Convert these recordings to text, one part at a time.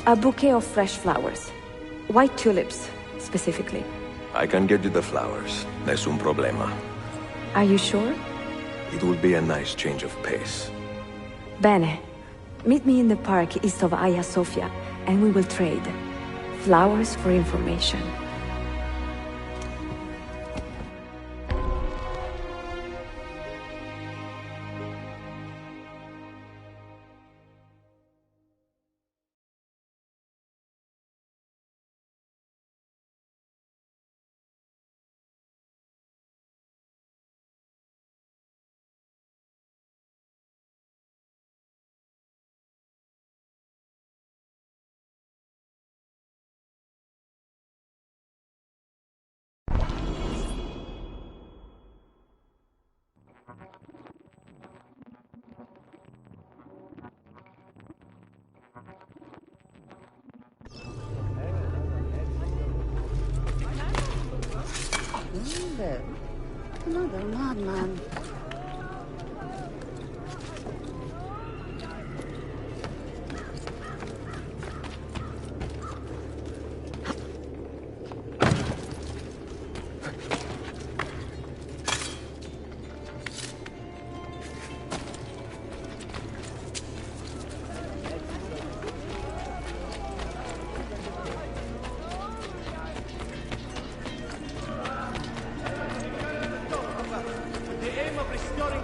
A bouquet of fresh flowers. White tulips, specifically. I can get you the flowers. Nessun problema. Are you sure? It will be a nice change of pace. Bene. Meet me in the park east of Hagia Sophia, and we will trade. Flowers for information. Another madman.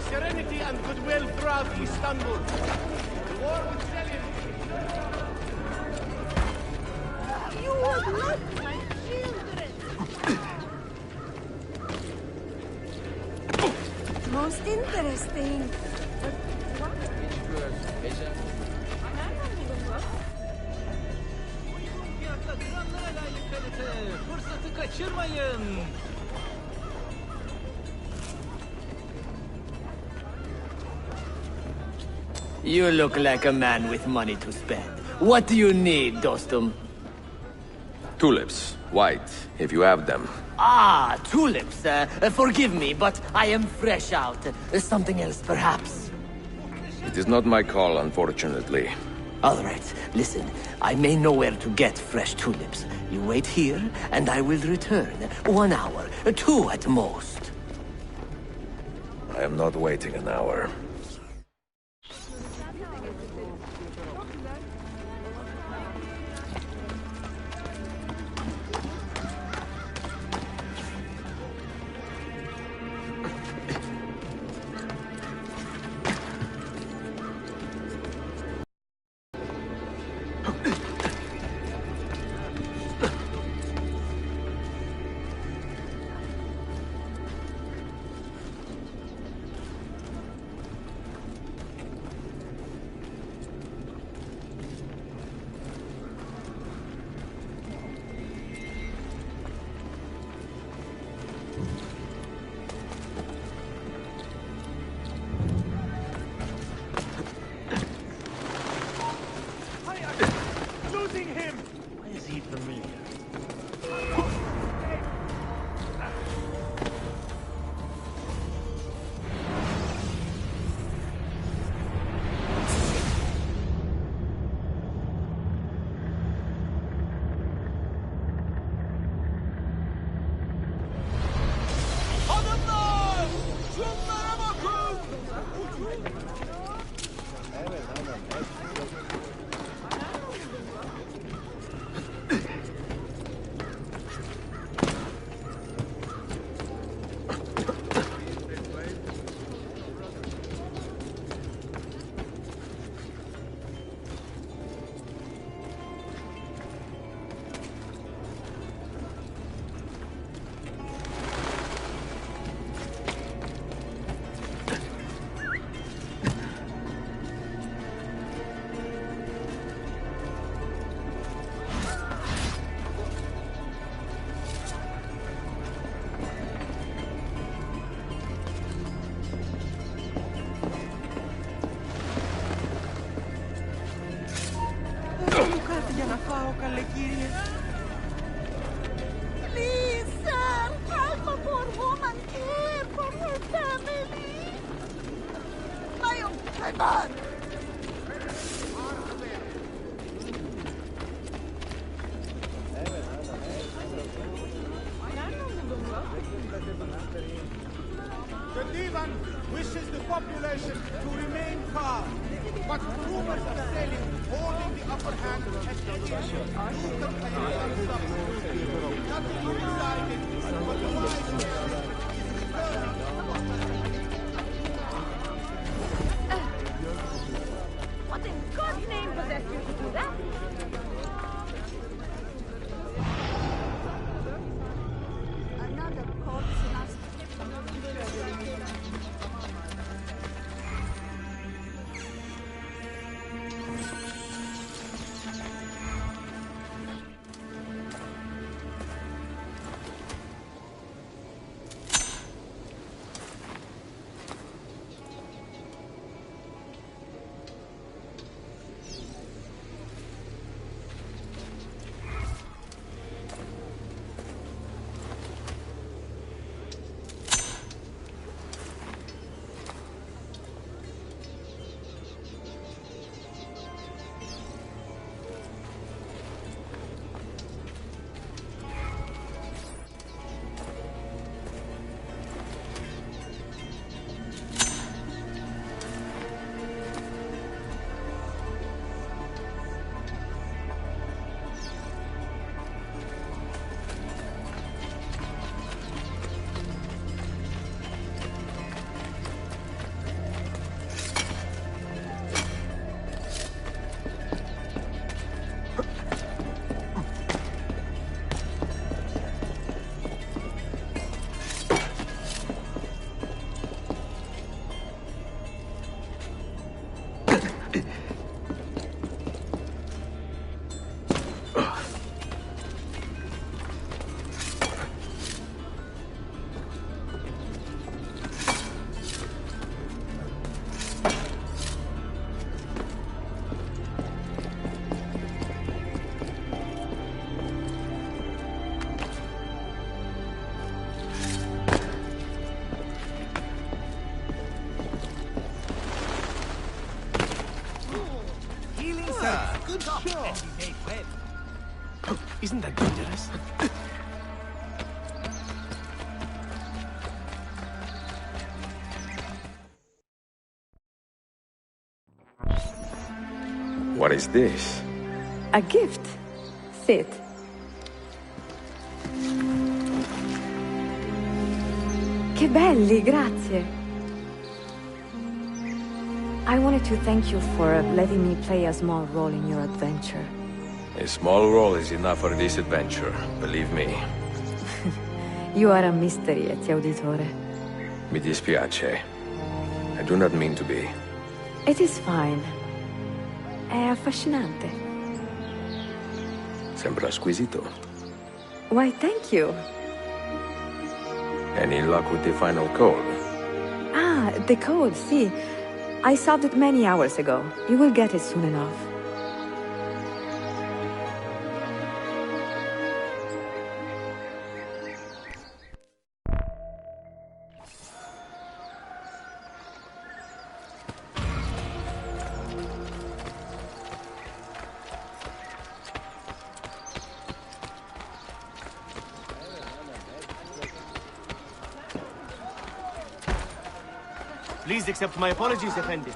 Serenity and goodwill throughout Istanbul. The war with Selim. You would not, my children. Most interesting. Fırsatı kaçırmayın. You look like a man with money to spend. What do you need, dostum? Tulips. White, if you have them. Ah, tulips. Forgive me, but I am fresh out. Something else, perhaps? It is not my call, unfortunately. All right, listen. I may know where to get fresh tulips. You wait here, and I will return. 1 hour, 2 at most. I am not waiting an hour. Please, sir, help a poor woman care for her family. My man. wishes the population to remain calm. But rumors of selling holding the upper hand at any nothing is decided, but the wise man is learning. What in God's name possessed you to do that? Another corpse in our Isn't that dangerous? What is this? A gift. Sit. Che belli, grazie. I wanted to thank you for letting me play a small role in your adventure. A small role is enough for this adventure, believe me. You are a mystery, auditore. Mi dispiace. I do not mean to be. It is fine. È affascinante. Sembra squisito. Why, thank you. Any luck with the final code? Ah, the code, sì. I solved it many hours ago. You will get it soon enough. Please accept my apologies, Effendi.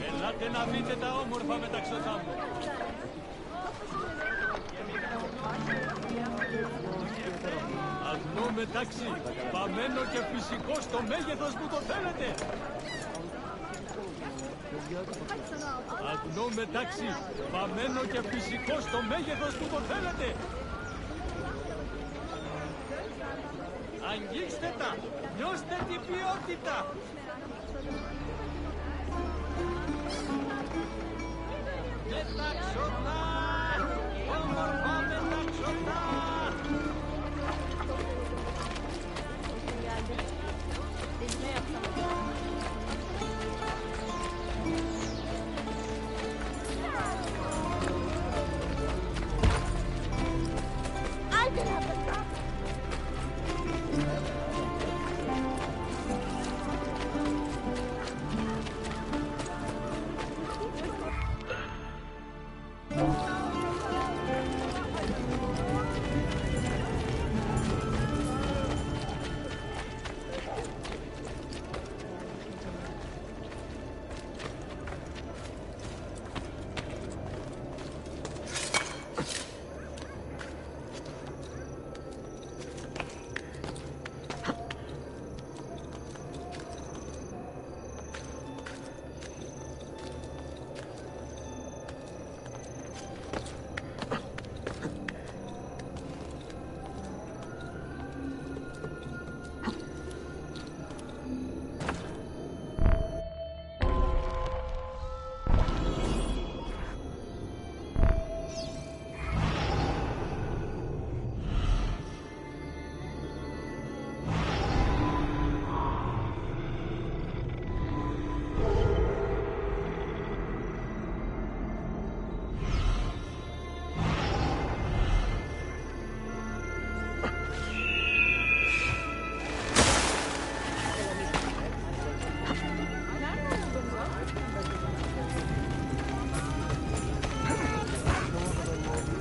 Ελάτε να δείτε τα όμορφα μεταξωτά μου. Αγνό μεταξύ, παμένο και φυσικό στο μέγεθος που το θέλετε. Αγνό μεταξύ, παμένο και φυσικό στο μέγεθος που το θέλετε. Αγγίξτε τα, νιώστε την ποιότητα.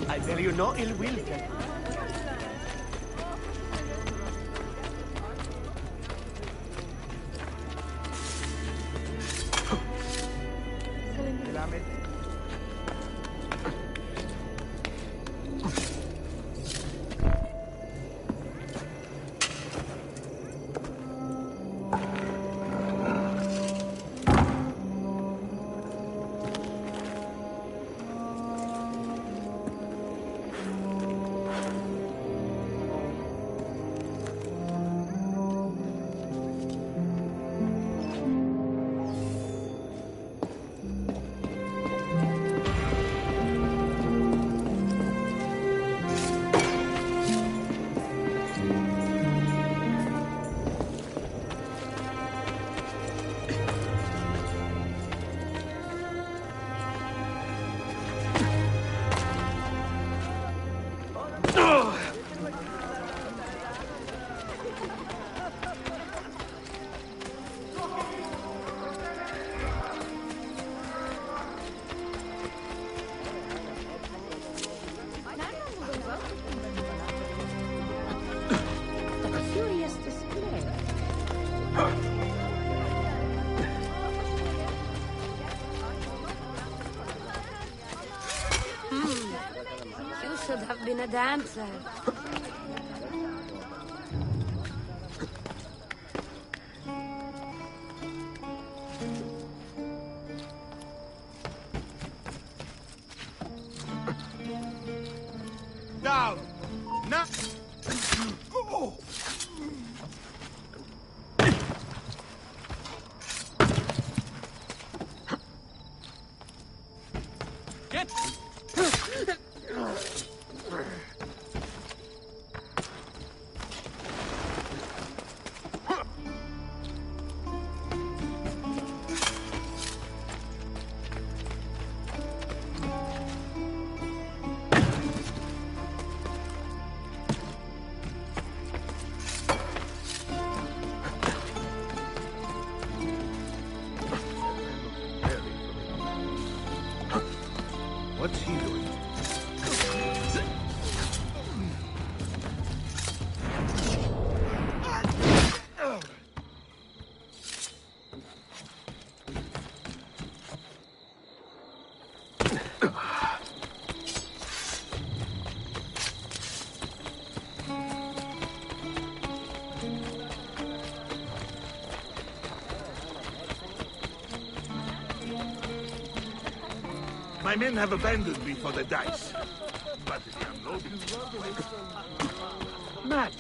I bear you no ill will, Captain. Should have been a dancer. Down! Now! Oh. Get! What's he doing? My men have abandoned me for the dice. But the unloading... Mad.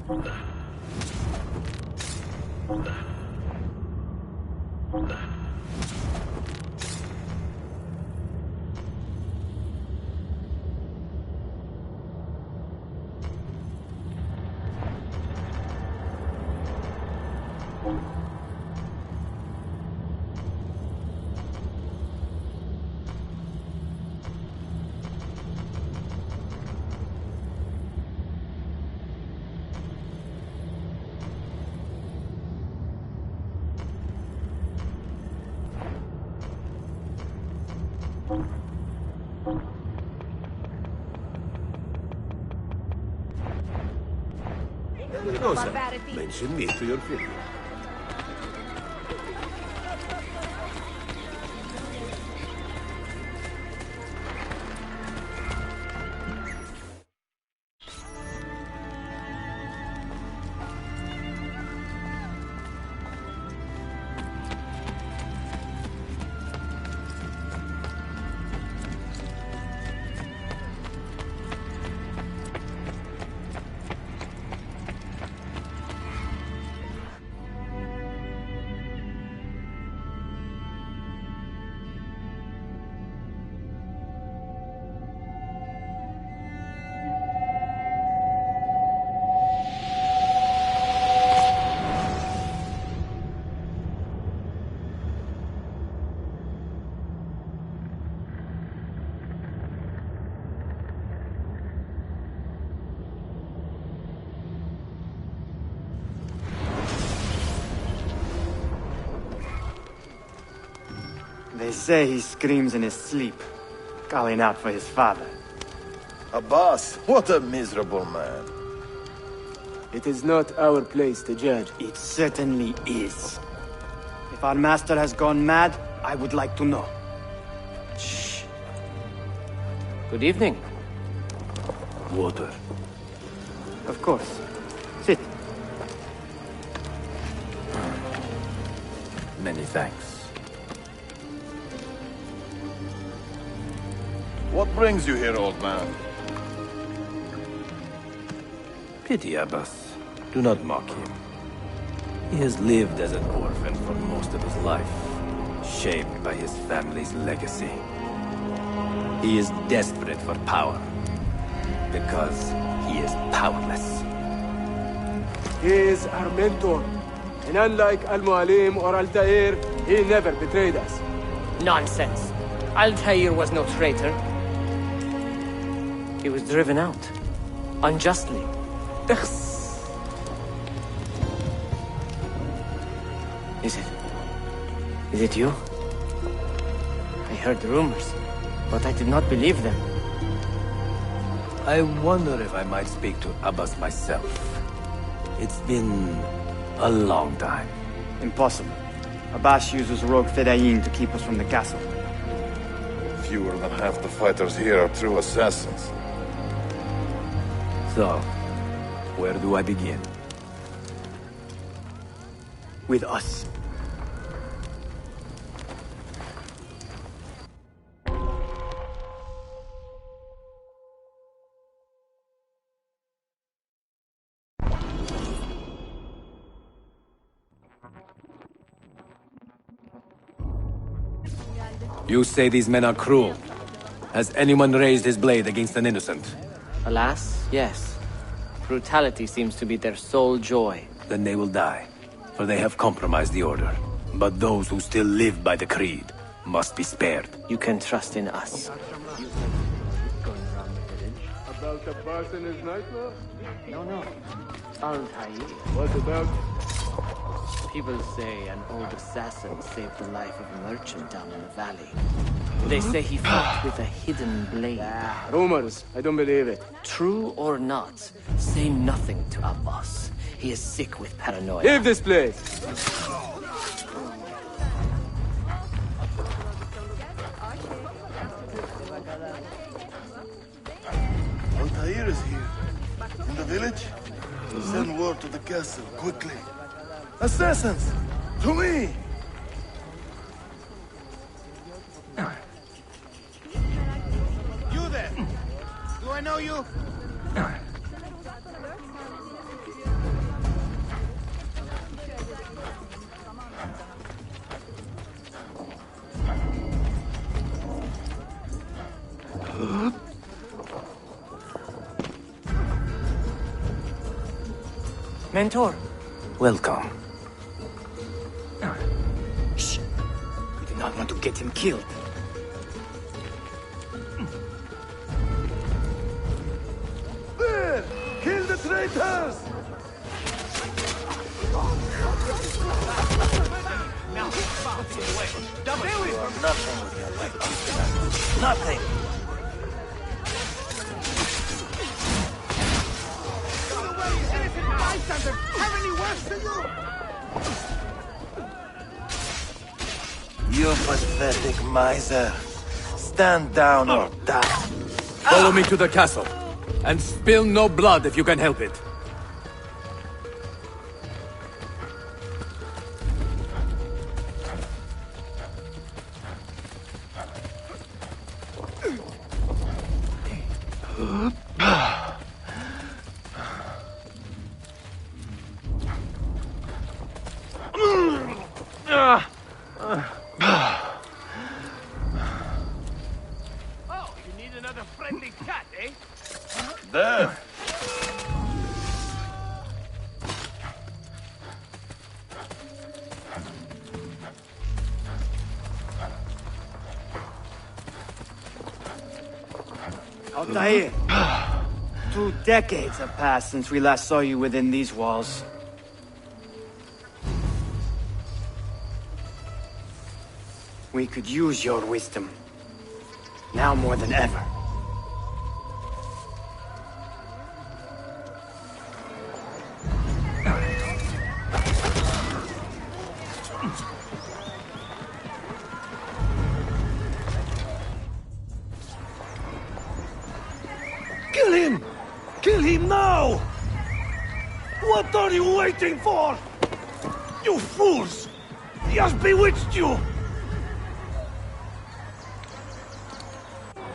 Cosa? Mention me to your video. They say he screams in his sleep, calling out for his father. Abbas, what a miserable man. It is not our place to judge. It certainly is. If our master has gone mad, I would like to know. Shh. Good evening. Water. Of course. Sit. Many thanks. What brings you here, old man? Pity Abbas. Do not mock him. He has lived as an orphan for most of his life, shaped by his family's legacy. He is desperate for power, because he is powerless. He is our mentor. And unlike Al-Mualim or Altair, he never betrayed us. Nonsense. Altair was no traitor. He was driven out. Unjustly. Is it you? I heard the rumors, but I did not believe them. I wonder if I might speak to Abbas myself. It's been a long time. Impossible. Abbas uses rogue Fedayeen to keep us from the castle. Fewer than half the fighters here are true assassins. So, where do I begin? With us. You say these men are cruel. Has anyone raised his blade against an innocent? Alas, yes. Brutality seems to be their sole joy. Then they will die, for they have compromised the Order. But those who still live by the Creed must be spared. You can trust in us. About Abbas and his nightmare? No. Altair. What about... People say an old assassin saved the life of a merchant down in the valley. They say he fought with a hidden blade. rumors. I don't believe it. True or not, say nothing to Abbas. He is sick with paranoia. Leave this place! Altair is here. In the village? Send word to the castle, quickly. Assassins! To me! You there! Do I know you? Mentor. Welcome. Shh. We do not want to get him killed. There! Kill the traitors! Nothing. Innocent bystanders have any worse to you? You pathetic miser. Stand down or die. Follow me to the castle. And spill no blood if you can help it. Oh, you need another friendly cat, eh? There! Altair. 2 decades have passed since we last saw you within these walls. We could use your wisdom. Now more than ever. Kill him! Kill him now! What are you waiting for? You fools! He has bewitched you!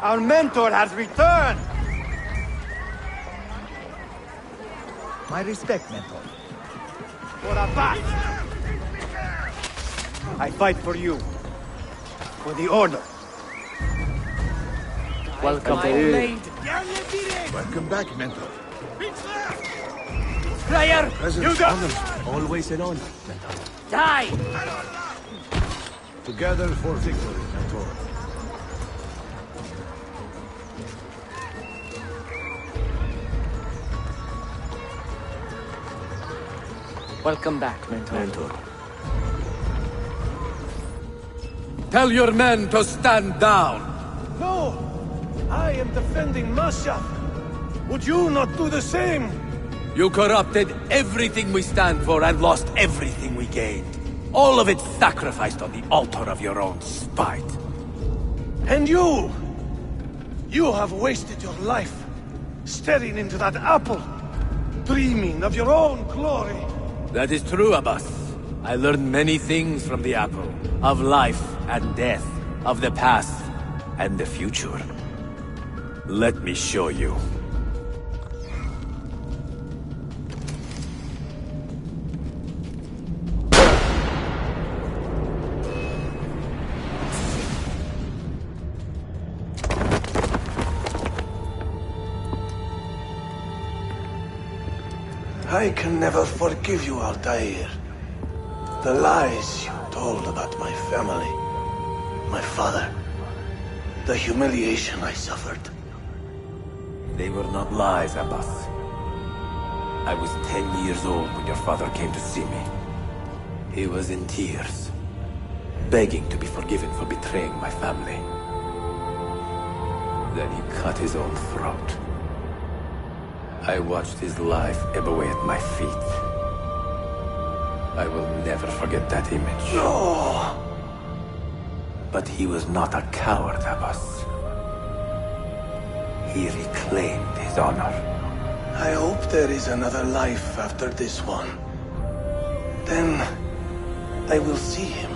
Our mentor has returned! My respect, mentor. For a bat! I fight for you. For the Order. Welcome. Welcome back, mentor. Player! Presence honors, always an honor, mentor. Die! Together for victory, mentor. Welcome back, mentor. Tell your men to stand down. No! I am defending Mashaf. Would you not do the same? You corrupted everything we stand for and lost everything we gained. All of it sacrificed on the altar of your own spite. And you! You have wasted your life staring into that apple, dreaming of your own glory. That is true, Abbas. I learned many things from the apple. Of life and death. Of the past and the future. Let me show you. I can never forgive you, Altair. The lies you told about my family, my father, the humiliation I suffered. They were not lies, Abbas. I was 10 years old when your father came to see me. He was in tears, begging to be forgiven for betraying my family. Then he cut his own throat. I watched his life ebb away at my feet. I will never forget that image. No! But he was not a coward, Abbas. He reclaimed his honor. I hope there is another life after this one. Then I will see him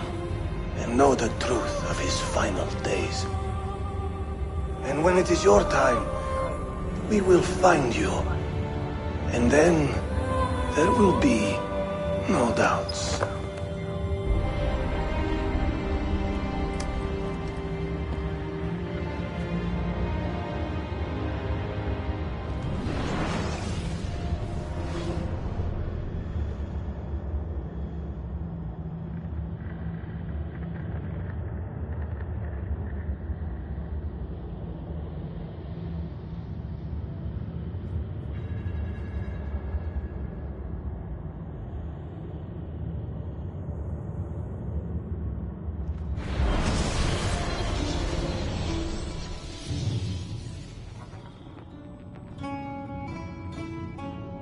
and know the truth of his final days. And when it is your time, we will find you. And then there will be no doubts.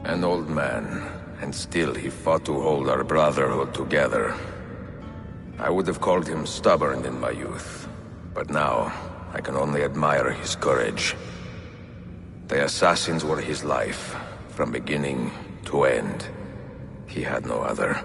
An old man, and still he fought to hold our brotherhood together. I would have called him stubborn in my youth, but now I can only admire his courage. The assassins were his life, from beginning to end. He had no other.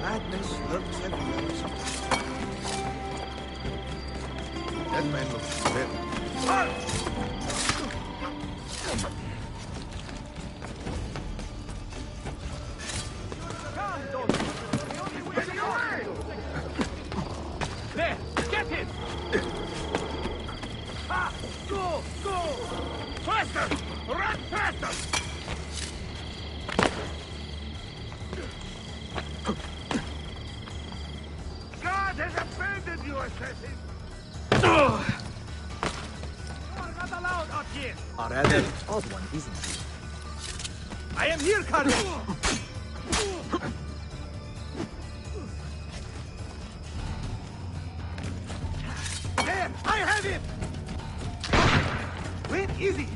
Madness lurks everywhere. That man looks dead. There! Get him! Ah! Go! Go! Faster! Run faster! God has abandoned you, assassin! You are not allowed out here! A rather odd one, isn't he? I am here, Colonel! There! I have him! Wait, easy!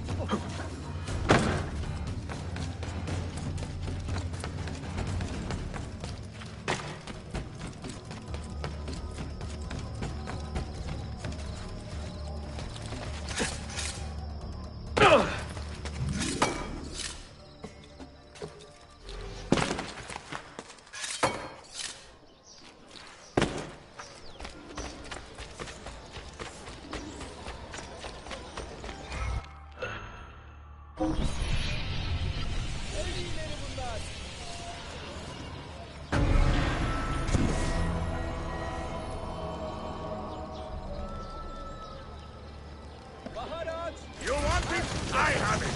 You want it? I have it.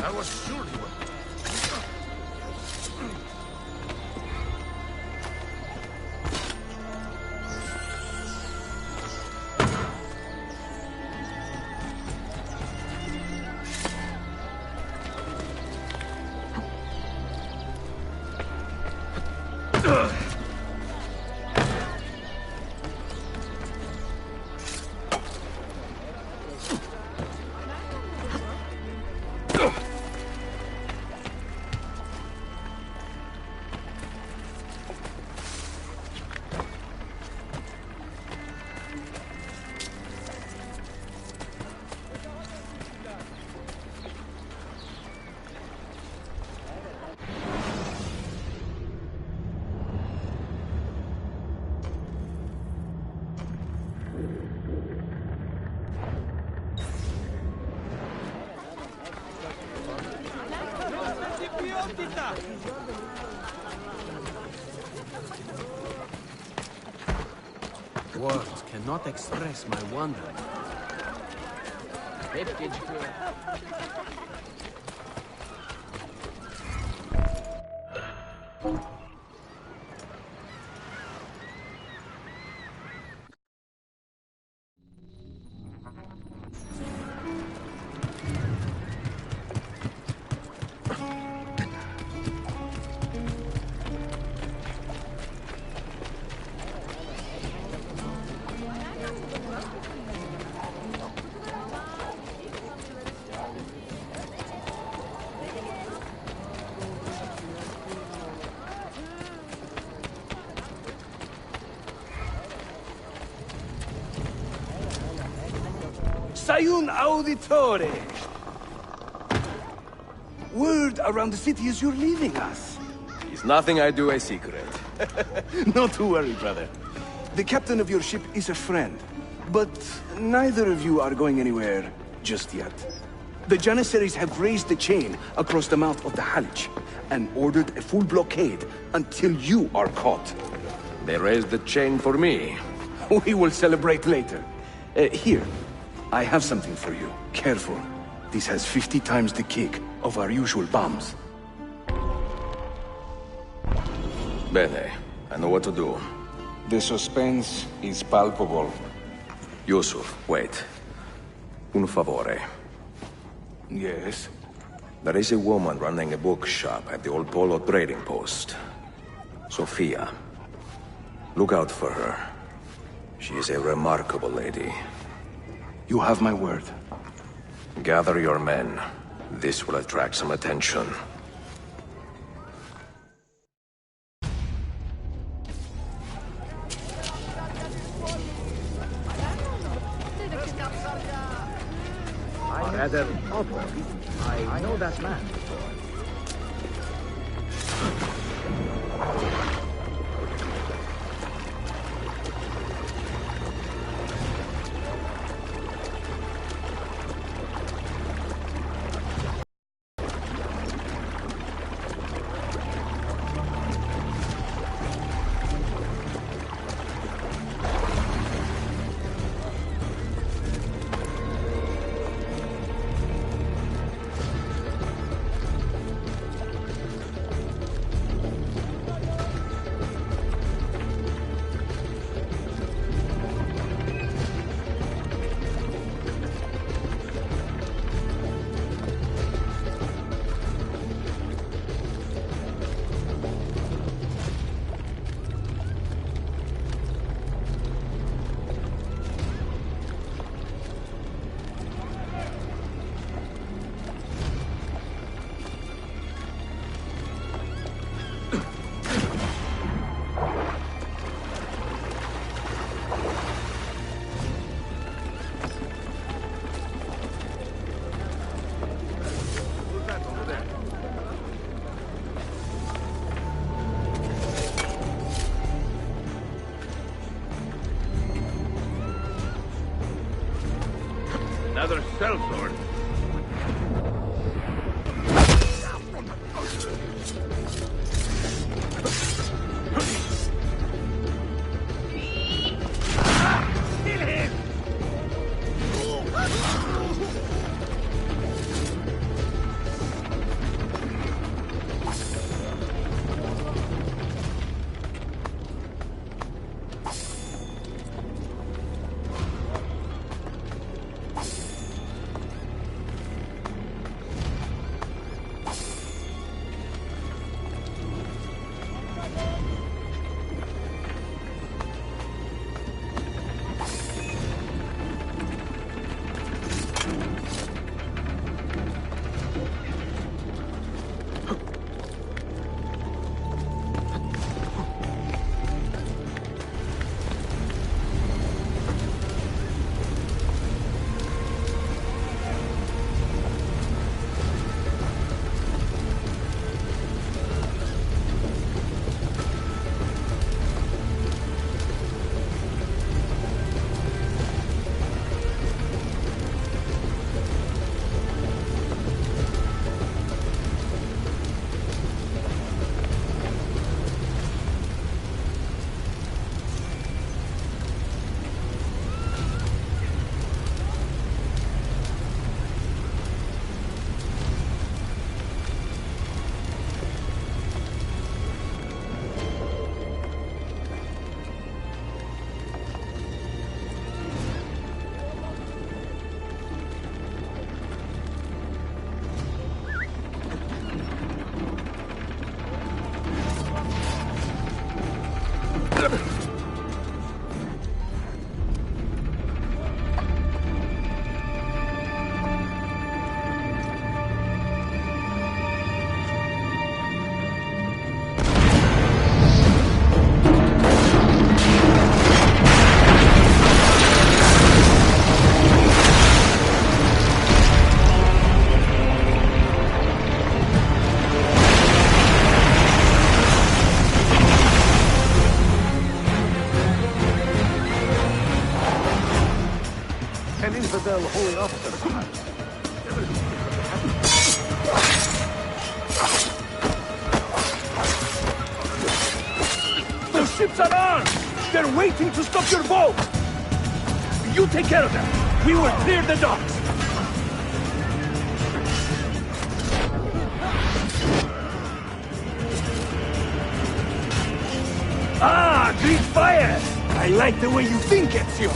I was sure you would. Words cannot express my wonder. Sayun Auditore! Word around the city is you're leaving us. Is nothing I do a secret. Not to worry, brother. The captain of your ship is a friend, but neither of you are going anywhere just yet. The Janissaries have raised the chain across the mouth of the Halych and ordered a full blockade until you are caught. They raised the chain for me. We will celebrate later. Here, I have something for you. Careful. This has 50 times the kick of our usual bombs. Bene, I know what to do. The suspense is palpable. Yusuf, wait. Un favore. Yes? There is a woman running a bookshop at the old Polo trading post. Sophia. Look out for her. She is a remarkable lady. You have my word. Gather your men. This will attract some attention. Rather awful. I know that man. Another sellsword. Kill him! infidel holy officer. Those ships are armed! They're waiting to stop your boat! You take care of them! We will clear the docks! Ah, Greek fire! I like the way you think, Ezio!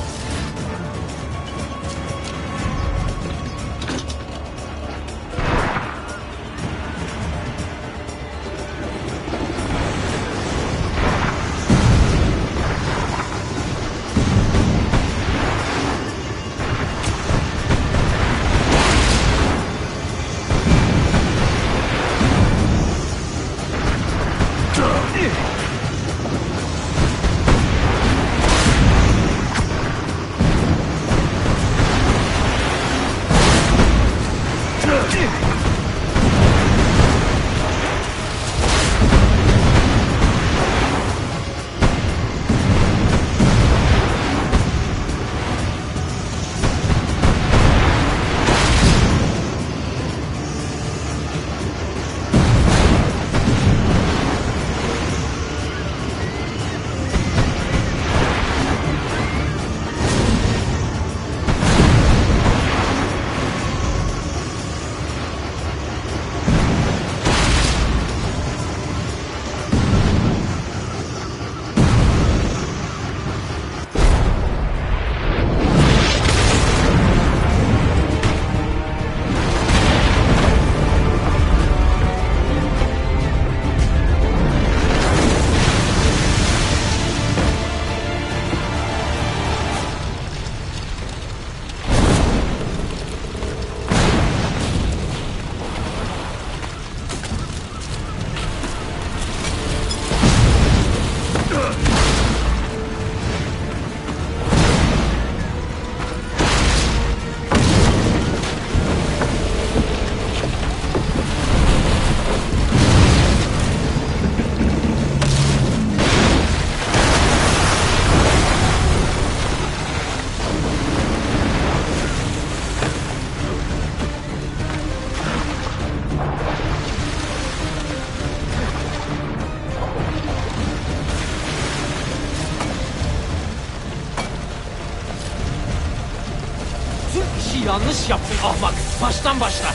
Yanlış yaptın ahmak. Baştan başla.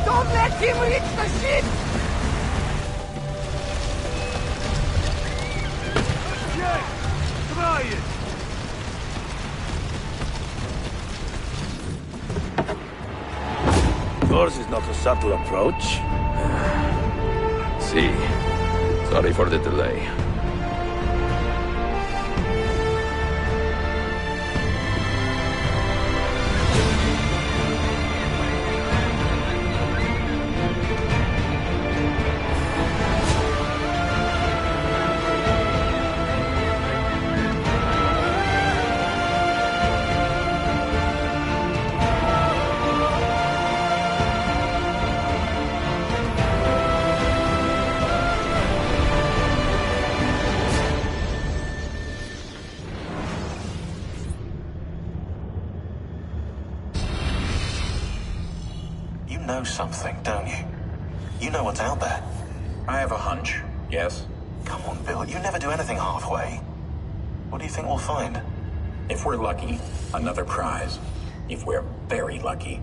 Don't let him reach the ship! Yeah, try it! Yours is not a subtle approach. See. Sorry for the delay. know something, don't you? You know what's out there. I have a hunch, yes. Come on, Bill, you never do anything halfway. What do you think we'll find? If we're lucky, another prize. If we're very lucky,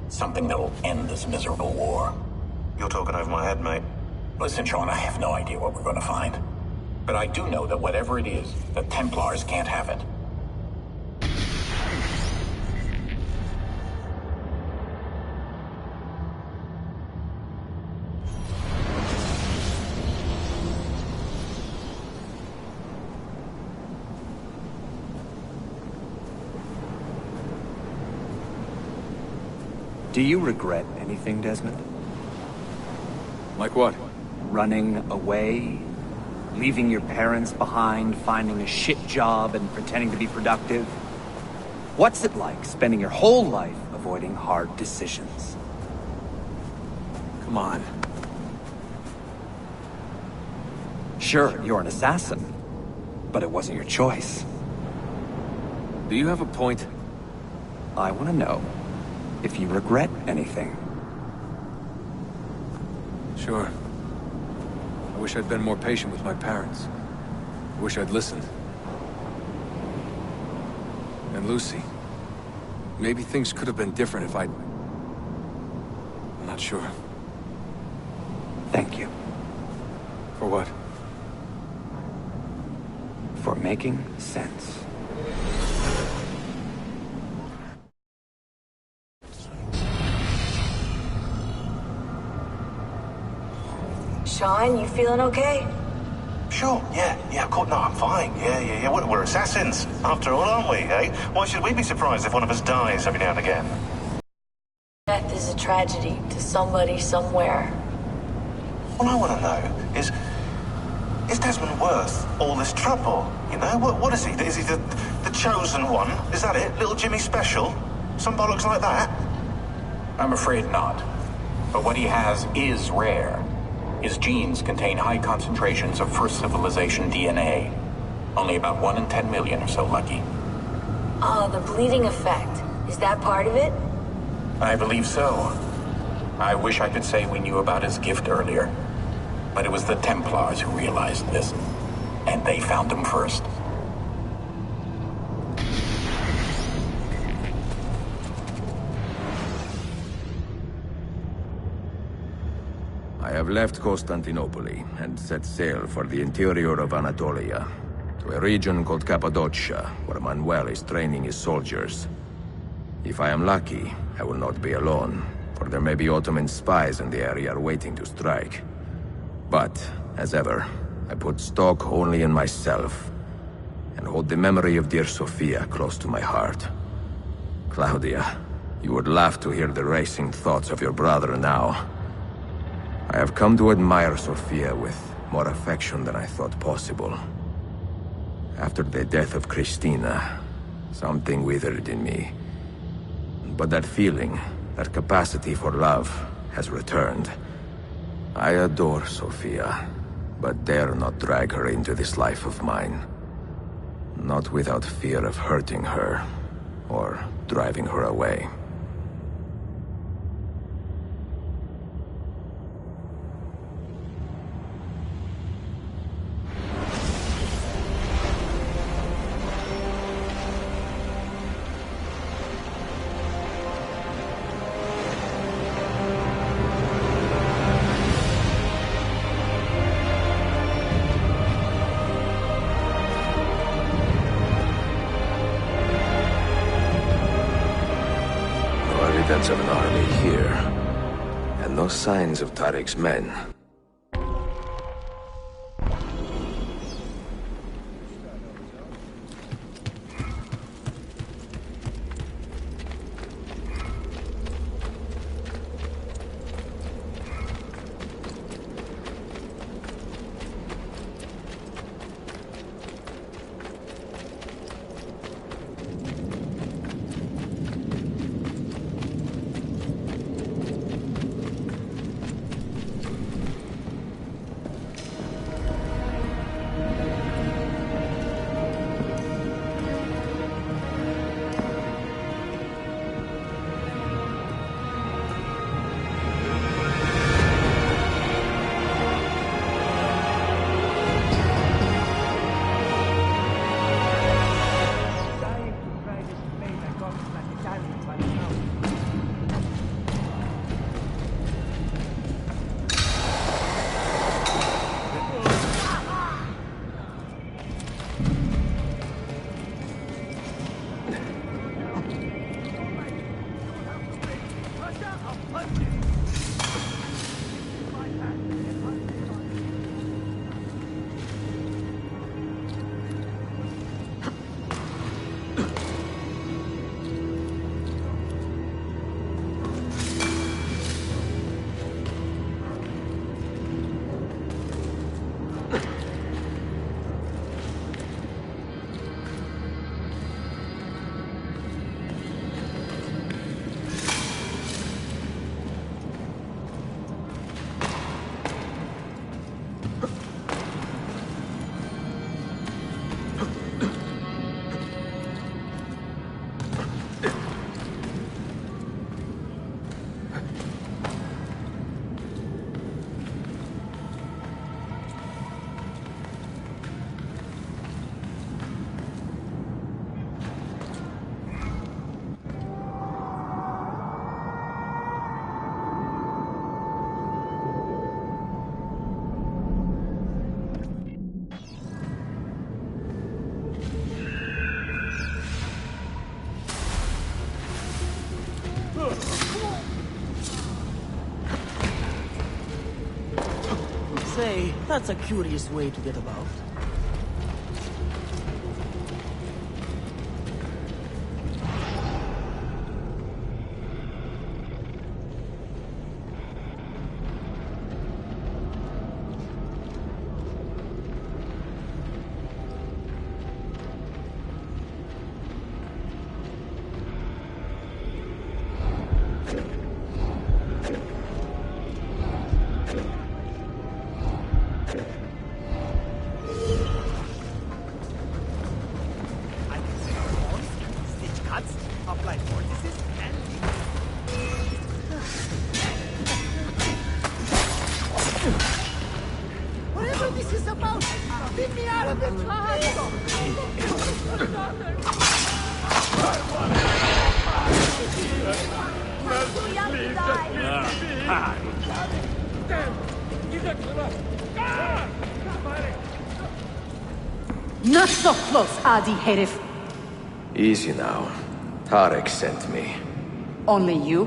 something that'll end this miserable war. You're talking over my head, mate. Listen, Sean, I have no idea what we're going to find. But I do know that whatever it is, the Templars can't have it. Do you regret anything, Desmond? Like what? Running away? Leaving your parents behind, finding a shit job, and pretending to be productive? What's it like spending your whole life avoiding hard decisions? Come on. Sure, you're an assassin, but it wasn't your choice. Do you have a point? I want to know if you regret anything. Sure. wish I'd been more patient with my parents. I wish I'd listened. And Lucy. Maybe things could have been different if I'm not sure. Thank you. For what? For making sense. Sean, you feeling okay? Sure, yeah, of course, no, I'm fine. Yeah. We're assassins, after all, aren't we, eh? Why should we be surprised if one of us dies every now and again? Death is a tragedy to somebody somewhere. What I want to know is Desmond worth all this trouble, you know? What is he? Is he the chosen one? Is that it? Little Jimmy Special? Some bollocks like that? I'm afraid not. But what he has is rare. His genes contain high concentrations of first civilization DNA. Only about 1 in 10 million or so lucky. Oh, the bleeding effect. Is that part of it? I believe so. I wish I could say we knew about his gift earlier. But it was the Templars who realized this. And they found him first. I have left Constantinople and set sail for the interior of Anatolia, to a region called Cappadocia, where Manuel is training his soldiers. If I am lucky, I will not be alone, for there may be Ottoman spies in the area waiting to strike. But, as ever, I put stock only in myself, and hold the memory of dear Sophia close to my heart. Claudia, you would laugh to hear the racing thoughts of your brother now. I have come to admire Sophia with more affection than I thought possible. After the death of Christina, something withered in me. But that feeling, that capacity for love, has returned. I adore Sophia, but dare not drag her into this life of mine. Not without fear of hurting her, or driving her away. Of an army here, and no signs of Tariq's men. say, that's a curious way to get about. Whatever this is about, leave me out of it! Not so close, Adi Herif. Easy now. Tarek sent me. Only you?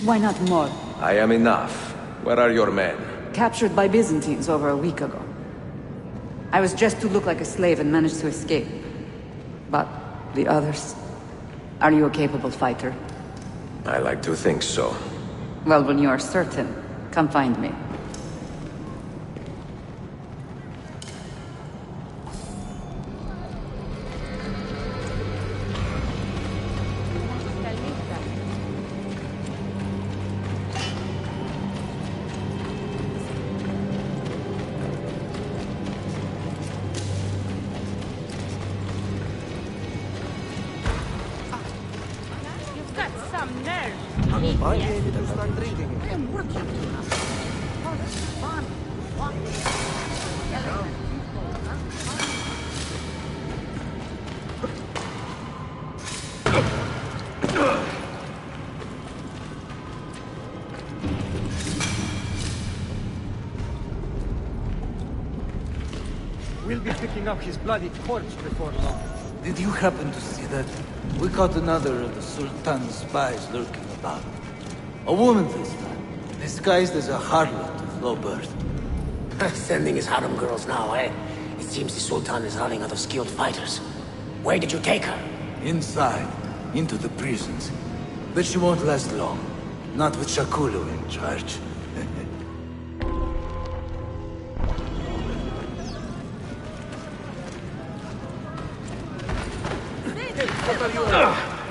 Why not more? I am enough. Where are your men? Captured by Byzantines over a week ago. I was dressed to look like a slave and managed to escape. But the others? Are you a capable fighter? I like to think so. Well, when you are certain, come find me. You've got some nerve. I gave you to start drinking it. I am working too much. Oh, this is fun. We'll be picking up his bloody corpse before long. Did you happen to see that? We caught another of the Sultan's spies lurking about. A woman this time, disguised as a harlot of low birth. Sending his harem girls now, eh? It seems the Sultan is running out of skilled fighters. Where did you take her? Inside, into the prisons. But she won't last long. Not with Shakulu in charge.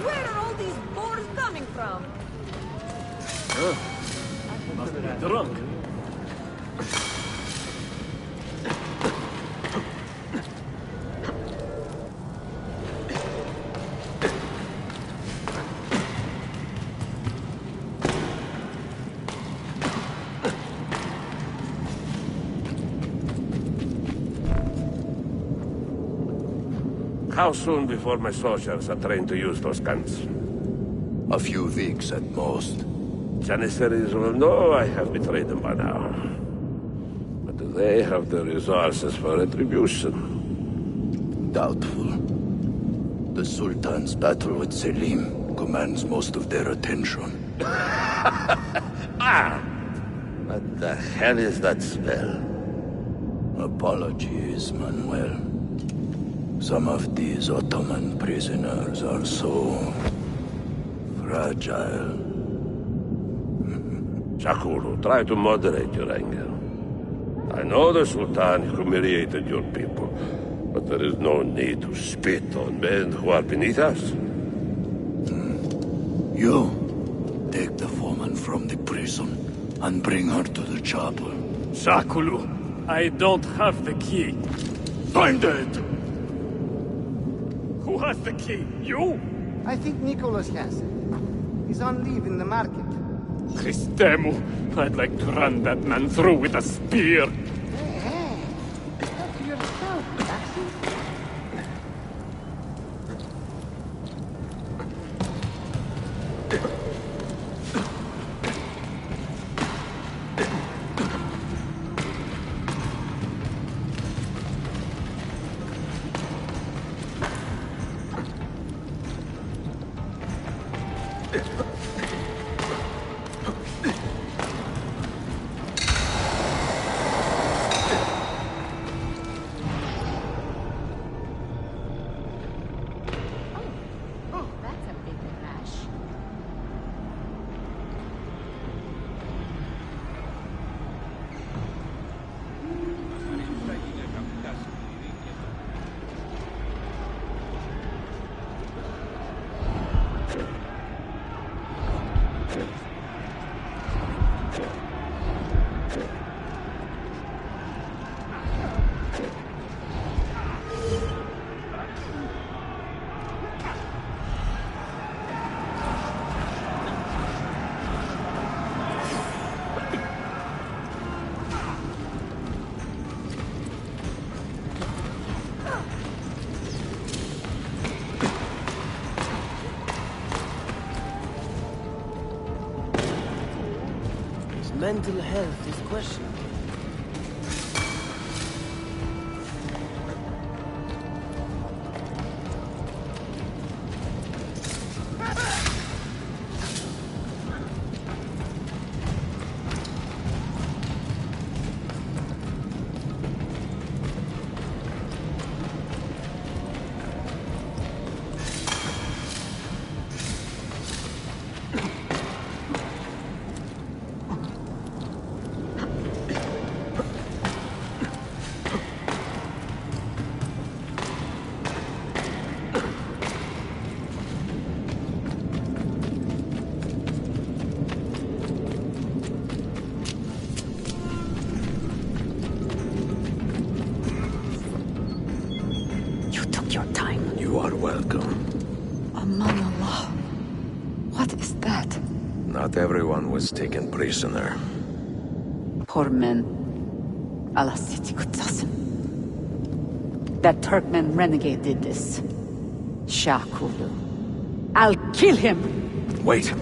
Where are all these boars coming from? Must be drunk. How soon before my soldiers are trained to use those guns? A few weeks at most. Janissaries will know I have betrayed them by now. But do they have the resources for retribution? Doubtful. The Sultan's battle with Selim commands most of their attention. What the hell is that spell? Apologies, Manuel. Some of these Ottoman prisoners are so fragile. Shakulu, try to moderate your anger. I know the Sultan humiliated your people, but there is no need to spit on men who are beneath us. You, take the woman from the prison and bring her to the chapel. Shakulu, I don't have the key. Find it! Who has the key? You? I think Nicholas has it. He's on leave in the market. Christemu, I'd like to run that man through with a spear. Hey, talk to yourself, Jackson. whose mental health is questionable. Your time. You are welcome. Aman Allah. What is that? Not everyone was taken prisoner. Poor men. Allah siti kutsasın. That Turkmen renegade did this. Shah Kulu. I'll kill him! Wait.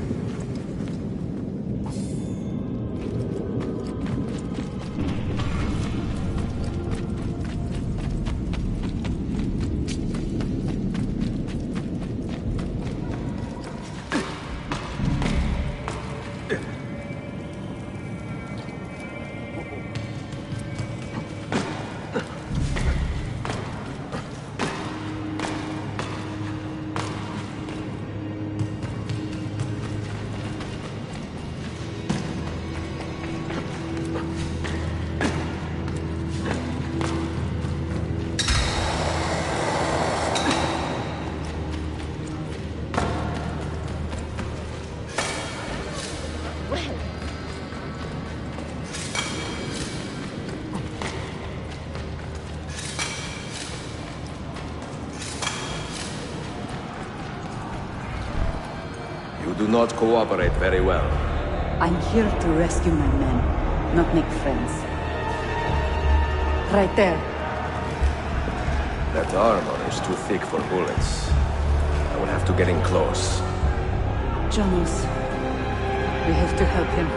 You do not cooperate very well. I'm here to rescue my men, not make friends. Right there. That armor is too thick for bullets. I will have to get in close. Janos, we have to help him.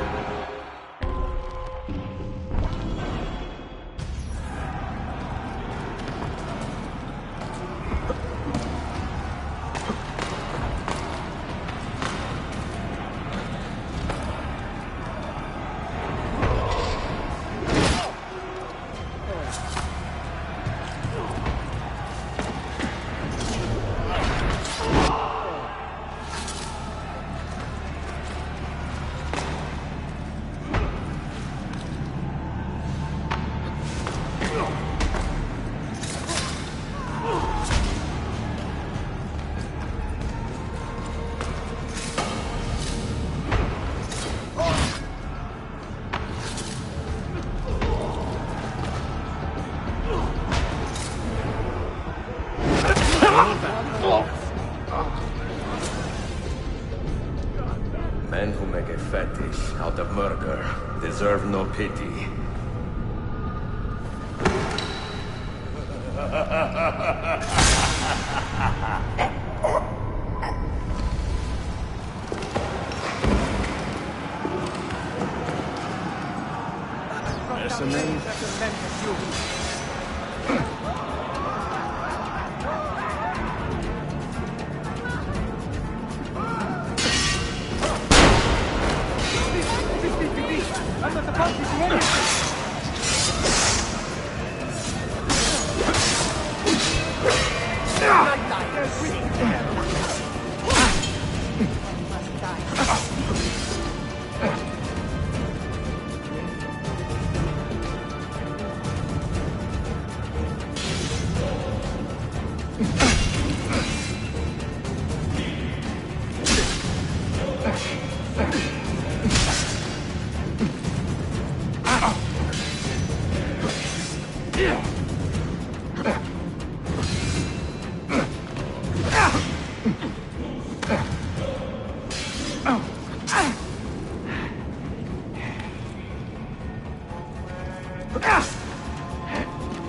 Men who make a fetish out of murder deserve no pity.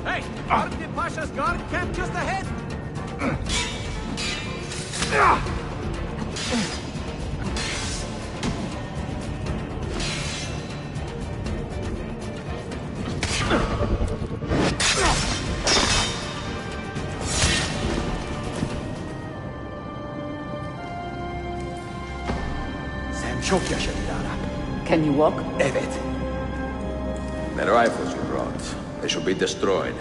Hey! Arpit Pasha's guard camp just ahead! Sen çok yaşadı Lara. Can you walk? Evet. The rifles you brought, they should be destroyed.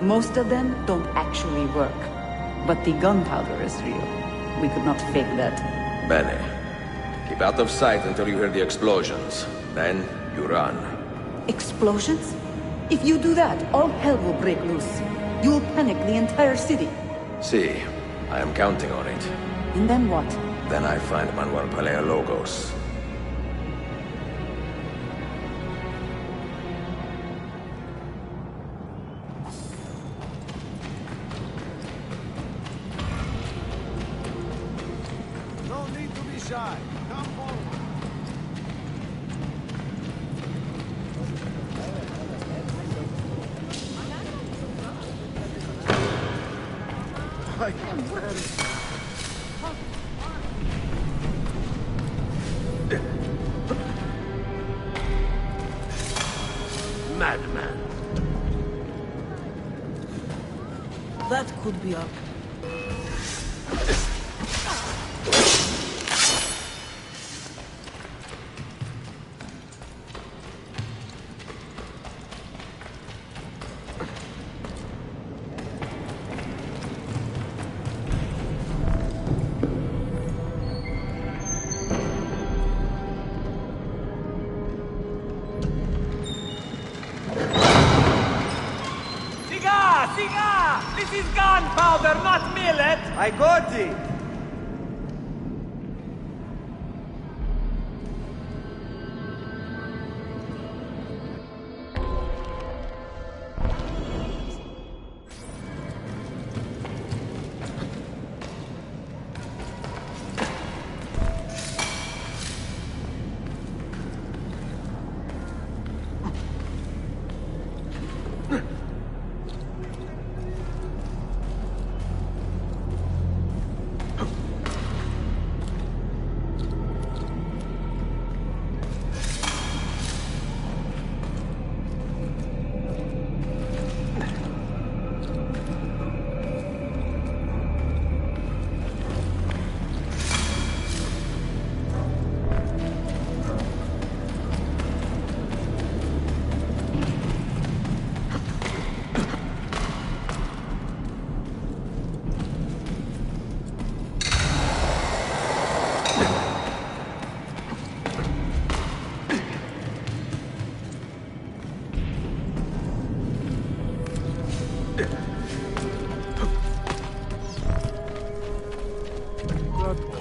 Most of them don't actually work. But the gunpowder is real. We could not fake that. Bene. Keep out of sight until you hear the explosions. Then, you run. Explosions? If you do that, all hell will break loose. You will panic the entire city. See, I am counting on it. And then what? Then I find Manuel Paleologos. No need to be shy. Come forward. I am ready. Madman. That could be a... Siga! This is gunpowder, not millet! I got it!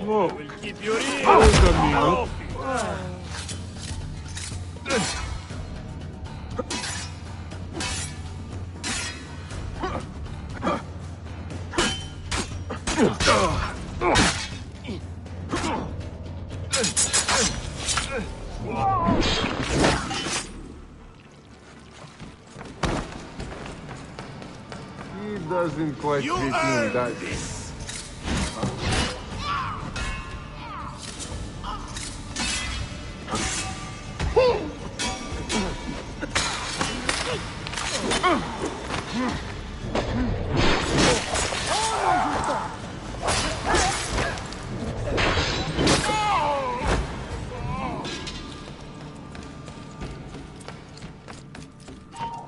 We'll keep your ears. He doesn't quite fit in that.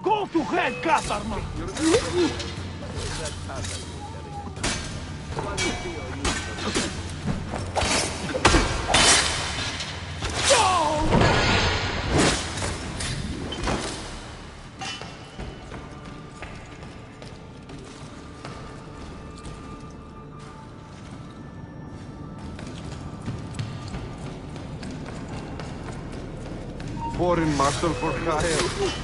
Go to hell, Catarma! Foreign muscle for hire.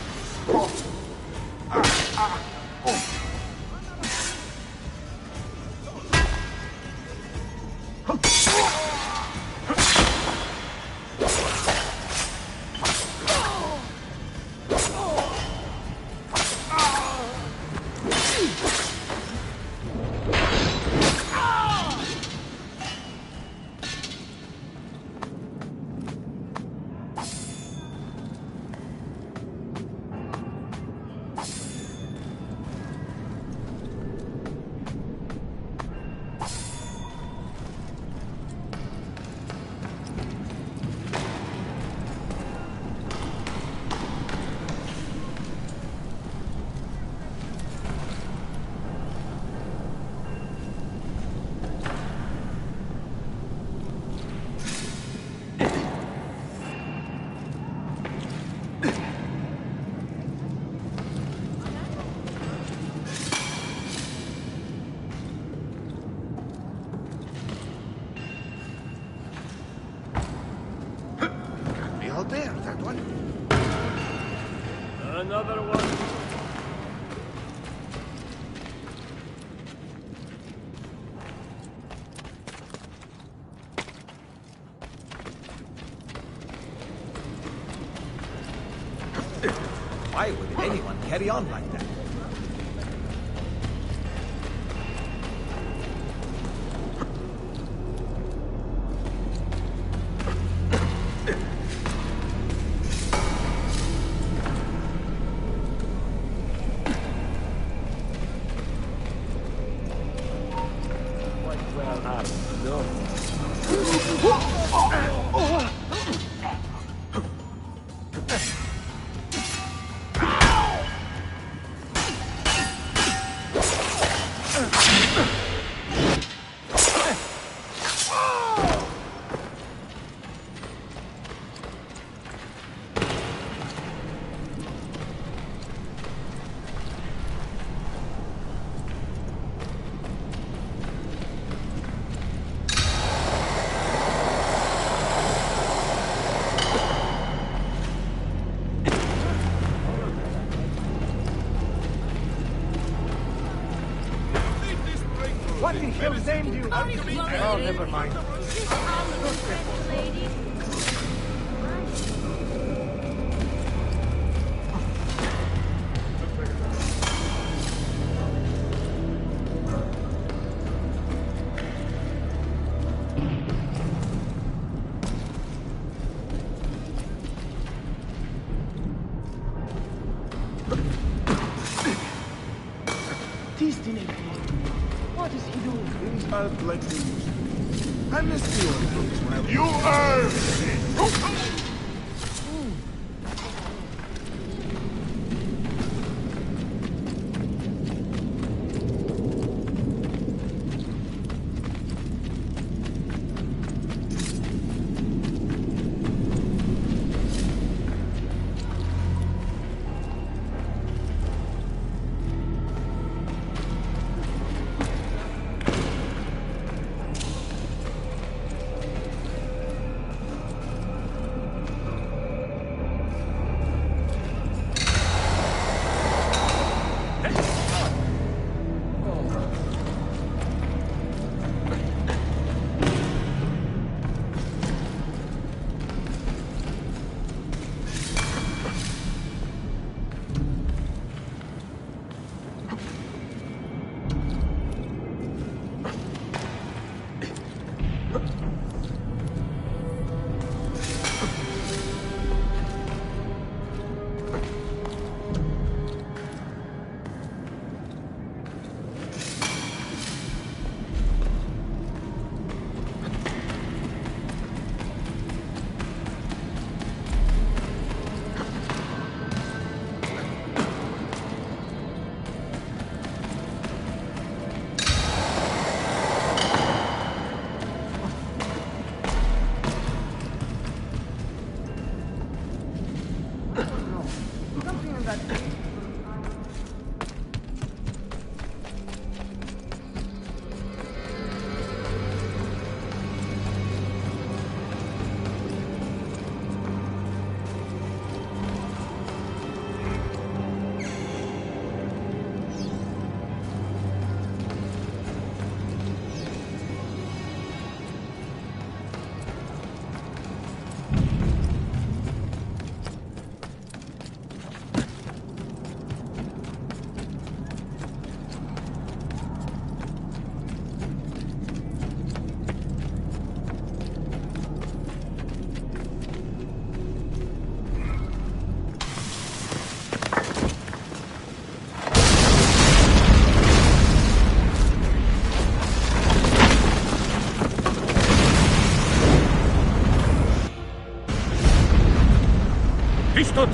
There, that one. Another one. Why would anyone carry on like that? What the hell named you? Oh, never mind. What is he doing? Things aren't like they used to be. I missed you on things when I was... You earned it!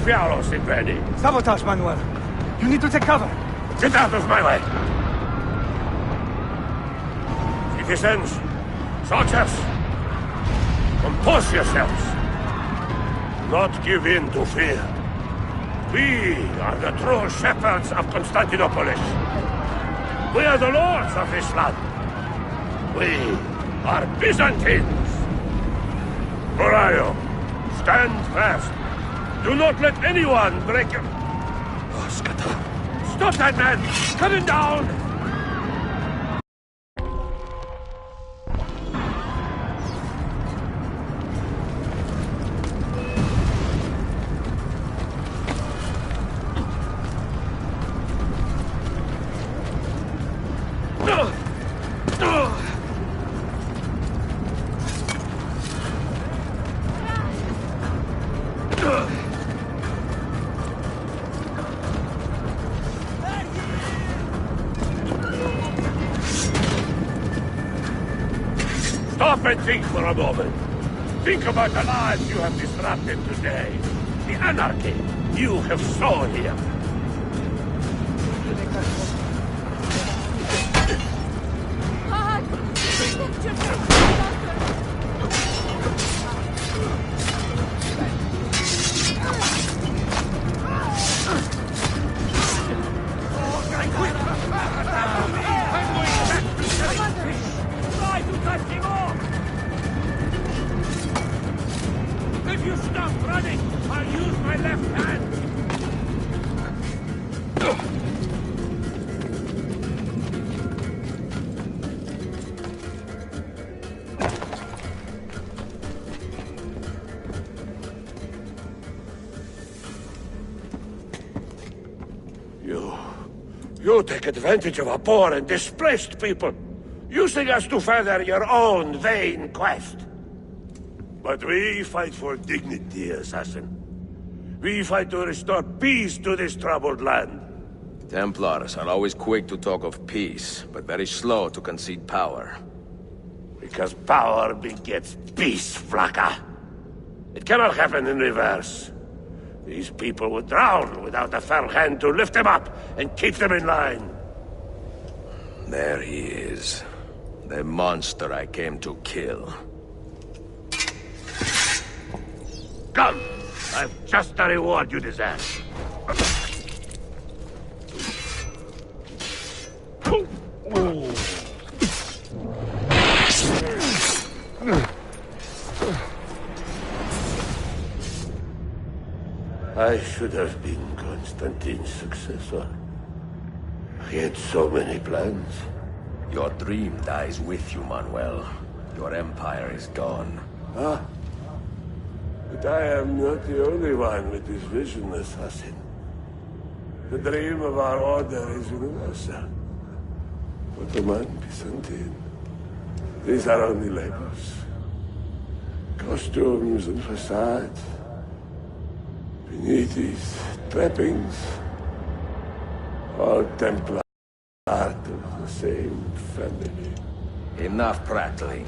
Diallos in ready. Sabotage, Manuel. You need to take cover. Get out of my way! Citizens, soldiers, compose yourselves. Not give in to fear. We are the true shepherds of Constantinopolis. We are the lords of this land. We are Byzantines. Morayo, stand fast. Do not let anyone break your... Oh, Skata. Stop that man! Cut him down! Stop and think for a moment. Think about the lives you have disrupted today. The anarchy you have sown here. If you stop running, I'll use my left hand. You take advantage of our poor and displaced people, using us to further your own vain quest. But we fight for dignity, assassin. We fight to restore peace to this troubled land. Templars are always quick to talk of peace, but very slow to concede power. Because power begets peace, Flaka. It cannot happen in reverse. These people would drown without a firm hand to lift them up and keep them in line. There he is. The monster I came to kill. Come! I've just the reward you deserve. I should have been Constantine's successor. He had so many plans. Your dream dies with you, Manuel. Your empire is gone. Ah. But I am not the only one with this vision, assassin. The dream of our order is universal. Ottoman, Byzantine. These are only labels. Costumes and facades. Beneath these trappings, all Templar part of the same family. Enough prattling.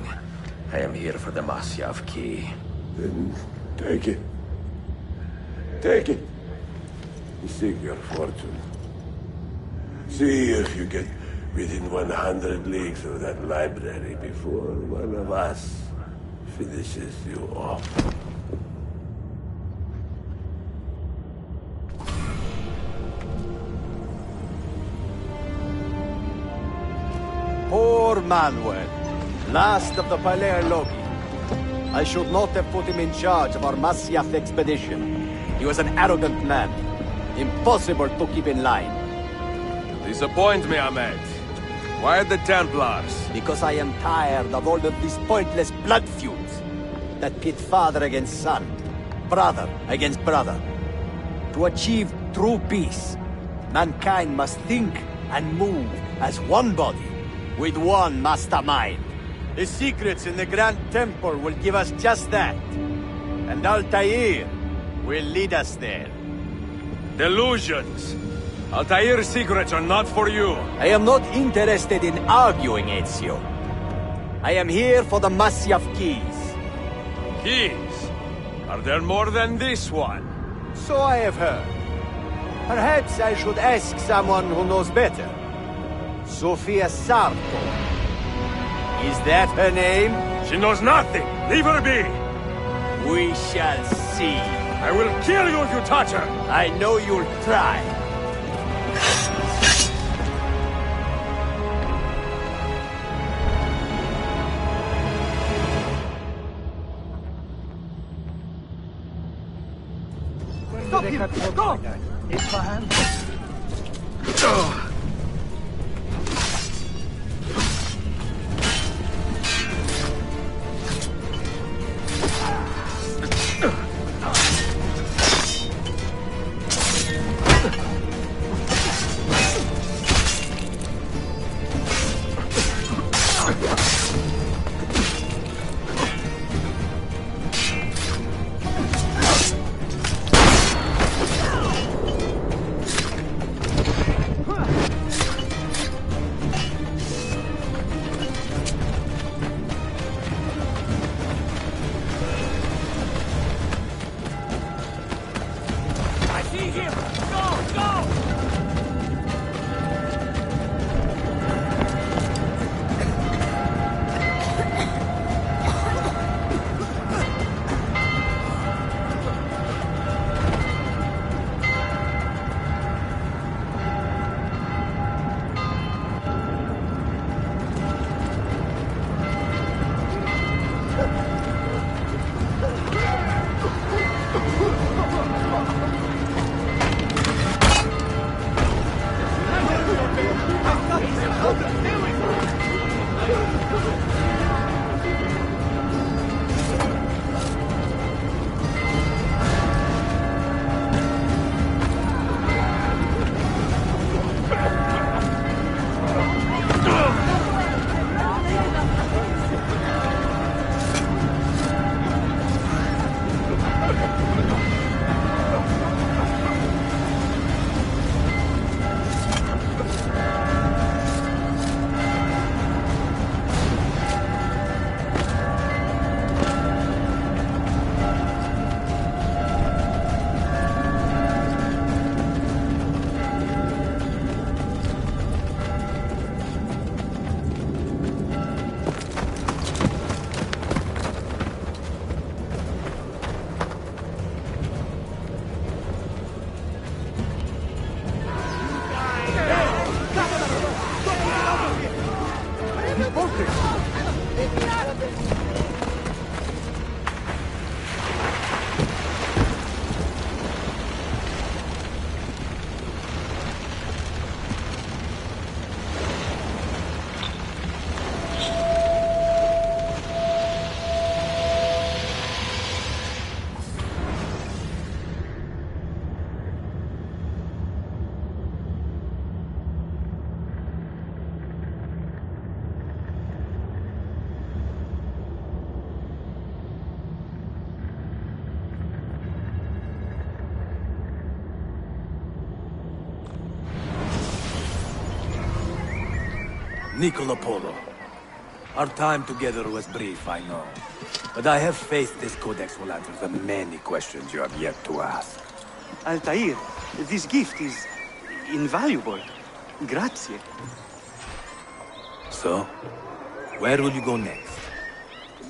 I am here for the Masyav key. Then take it. Take it. Seek your fortune. See if you get within 100 leagues of that library before one of us finishes you off. Poor Manuel, last of the Palerologi. I should not have put him in charge of our Masyaf expedition. He was an arrogant man. Impossible to keep in line. Disappoint me, Ahmed. Why the Templars? Because I am tired of all of these pointless blood feuds that pit father against son, brother against brother. To achieve true peace, mankind must think and move as one body, with one mastermind. The secrets in the Grand Temple will give us just that. And Altair will lead us there. Delusions! Altair's secrets are not for you. I am not interested in arguing, Ezio. I am here for the Masyaf keys. Keys? Are there more than this one? So I have heard. Perhaps I should ask someone who knows better. Sofia Sarto. Is that her name? She knows nothing! Leave her be! We shall see. I will kill you if you touch her! I know you'll try. Stop him! Go! Isfahan? Niccolo Polo. Our time together was brief, I know. But I have faith this codex will answer the many questions you have yet to ask. Altair, this gift is invaluable. Grazie. So, where will you go next?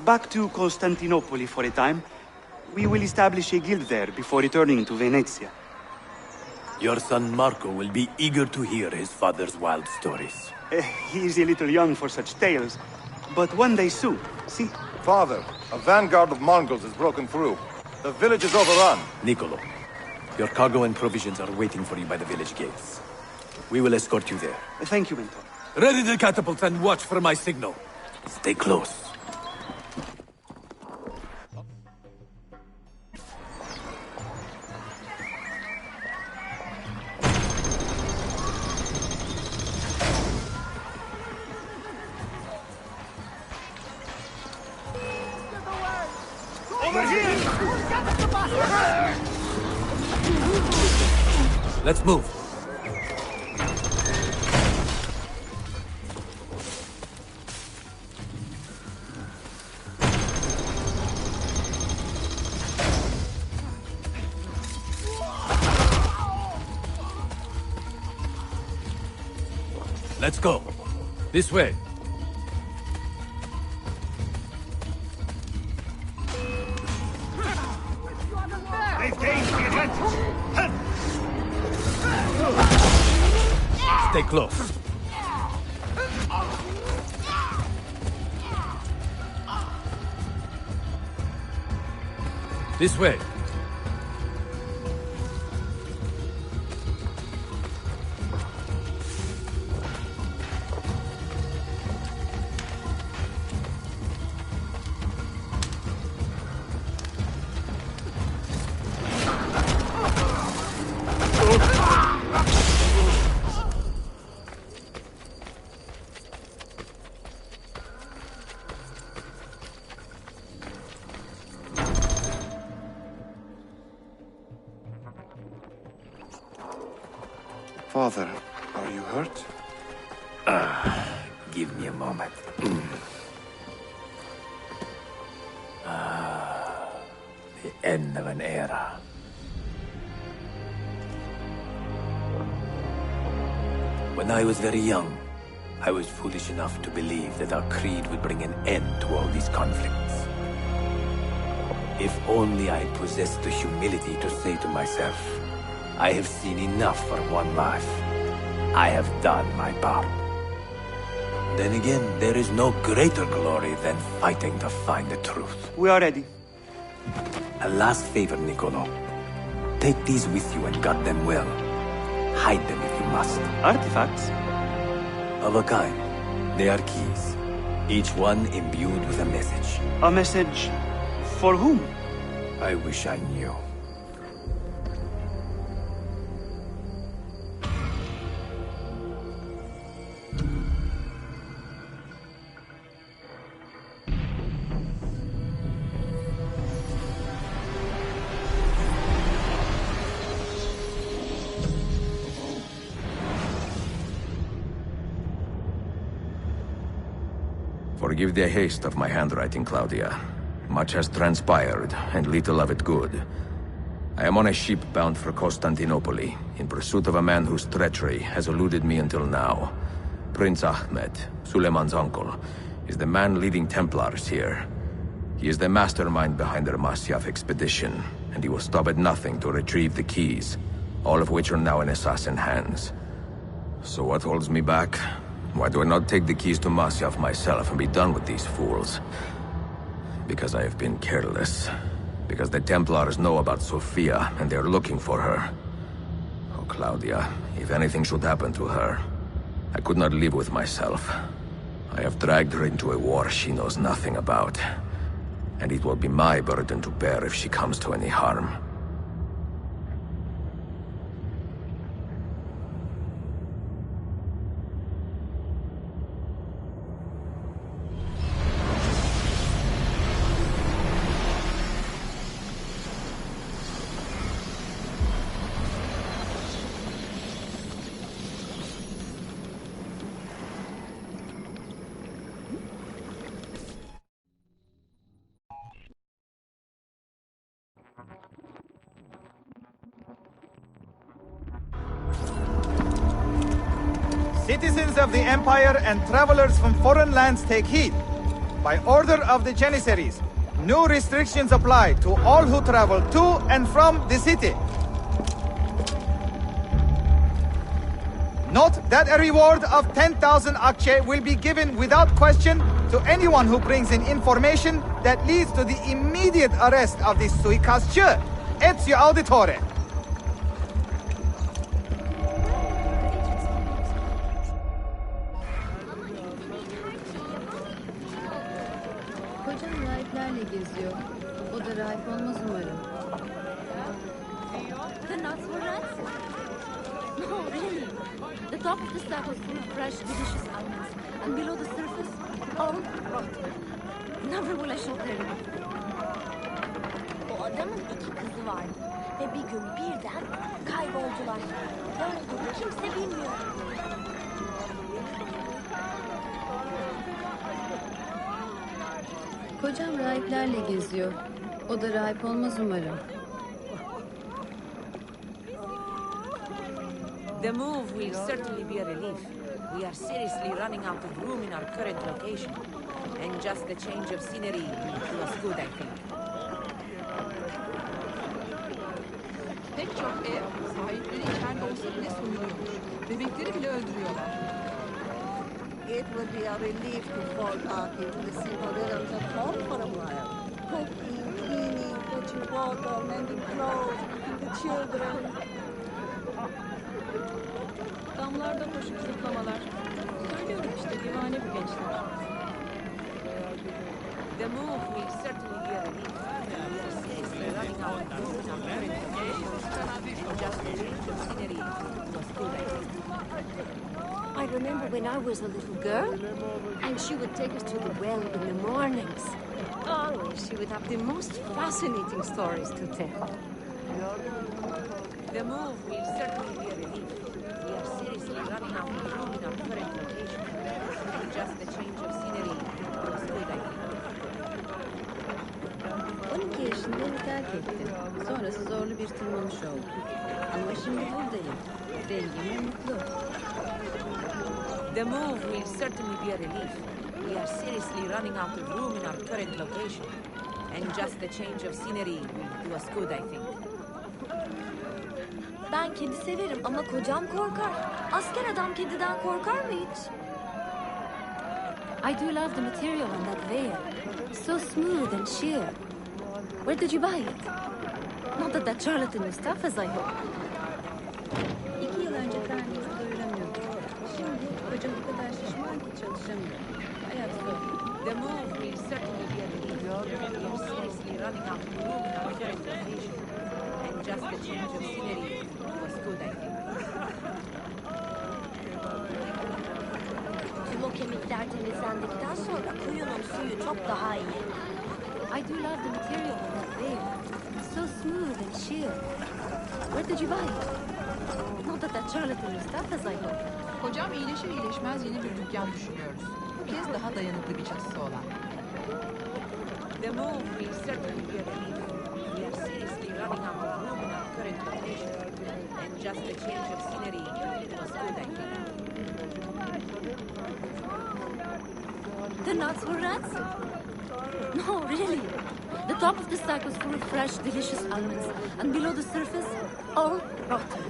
Back to Constantinople for a time. We will establish a guild there before returning to Venezia. Your son Marco will be eager to hear his father's wild stories. He is a little young for such tales, but one day soon, see? Father, a vanguard of Mongols has broken through. The village is overrun. Niccolo, your cargo and provisions are waiting for you by the village gates. We will escort you there. Thank you, Mentor. Ready the catapults and watch for my signal. Stay close. Let's move. Let's go. This way. They've Stay close. This way. Father, are you hurt? Give me a moment. The end of an era. When I was very young, I was foolish enough to believe that our creed would bring an end to all these conflicts. If only I possessed the humility to say to myself, I have seen enough for one life. I have done my part. Then again, there is no greater glory than fighting to find the truth. We are ready. A last favor, Niccolo. Take these with you and guard them well. Hide them if you must. Artifacts? Of a kind. They are keys. Each one imbued with a message. A message for whom? I wish I knew. Forgive the haste of my handwriting, Claudia. Much has transpired, and little of it good. I am on a ship bound for Constantinople, in pursuit of a man whose treachery has eluded me until now. Prince Ahmed, Suleiman's uncle, is the man leading Templars here. He is the mastermind behind their Masyaf expedition, and he will stop at nothing to retrieve the keys, all of which are now in assassin hands. So what holds me back? Why do I not take the keys to Masyaf myself and be done with these fools? Because I have been careless. Because the Templars know about Sophia, and they are looking for her. Oh, Claudia, if anything should happen to her, I could not live with myself. I have dragged her into a war she knows nothing about. And it will be my burden to bear if she comes to any harm. Citizens of the Empire and travelers from foreign lands take heed. By order of the Janissaries, new restrictions apply to all who travel to and from the city. Note that a reward of 10,000 akçe will be given without question to anyone who brings in information that leads to the immediate arrest of the suikastçı. Ezio Auditore. Kocam rahiplerle geziyor. O da rahip olmaz umarım. The nuts were rats? No, really. The top of the stack was full of fresh, delicious almonds. And below the surface, all rotten. Never will I shop there again. O adamın iki kızı vardı. Ve bir gün birden kayboldular. Nerede kimse bilmiyor. Kocam rahiplerle geziyor. O da rahip olmaz umarım. The move will certainly be a relief. We are seriously running out of room in our current location. And just the change of scenery will do us good, I think. Pek çok bile soyuluyormuş. Bebekleri bile öldürüyorlar. It would be a relief to fall back into the simple rhythms of home for a while. Cooking, cleaning, fetching water, mending clothes, feeding the children. Damlarda koşup zıplamalar. Söylüyorum işte divane bu gençler. The move will certainly be a relief. We are seriously running out of room in our current locations, and just the change of scenery was good, I think. I remember when I was a little girl, and she would take us to the well in the mornings. Always, she would have the most fascinating stories to tell. The move will certainly be a relief. We are seriously running out of room in our current location, and just the change of scenery was good, I think. 12 yaşında beni terk etti. Sonrası zorlu bir tırmanış oldu. Ama şimdi buradayım. Zengin ve mutlu. The move will certainly be a relief. We are seriously running out of room in our current location, and just the change of scenery will do us good, I think. Ben kedi severim ama kocam korkar. Asker adam kediden korkar mı hiç? I do love the material on that veil. So smooth and sheer. Where did you buy it? Not that charlatan stuff, as I hope. 2 yıl önce karnımızı doyuramıyorduk. Şimdi kocam o kadar şişman ki çalışamıyor. Hayat zor. The move will certainly be a relief. We are seriously running out of room in our current location, and just the change of scenery was good, I think. Tüm o kemikler temizlendikten sonra kuyunun suyu çok daha iyi. I do love the material on that veil. So smooth and sheer. Where did you buy it? Not that charlatan stuff, as I hope. Kocam iyileşir iyileşmez yeni bir dükkan düşünüyoruz. Bu kez daha dayanıklı bir çatısı olan. The move will certainly be a relief. We are seriously running out of room in our current location, and just the change of scenery was good, I think. The nuts were rancid. No, really. The top of the sack was full of fresh, delicious almonds, and below the surface, all rotten.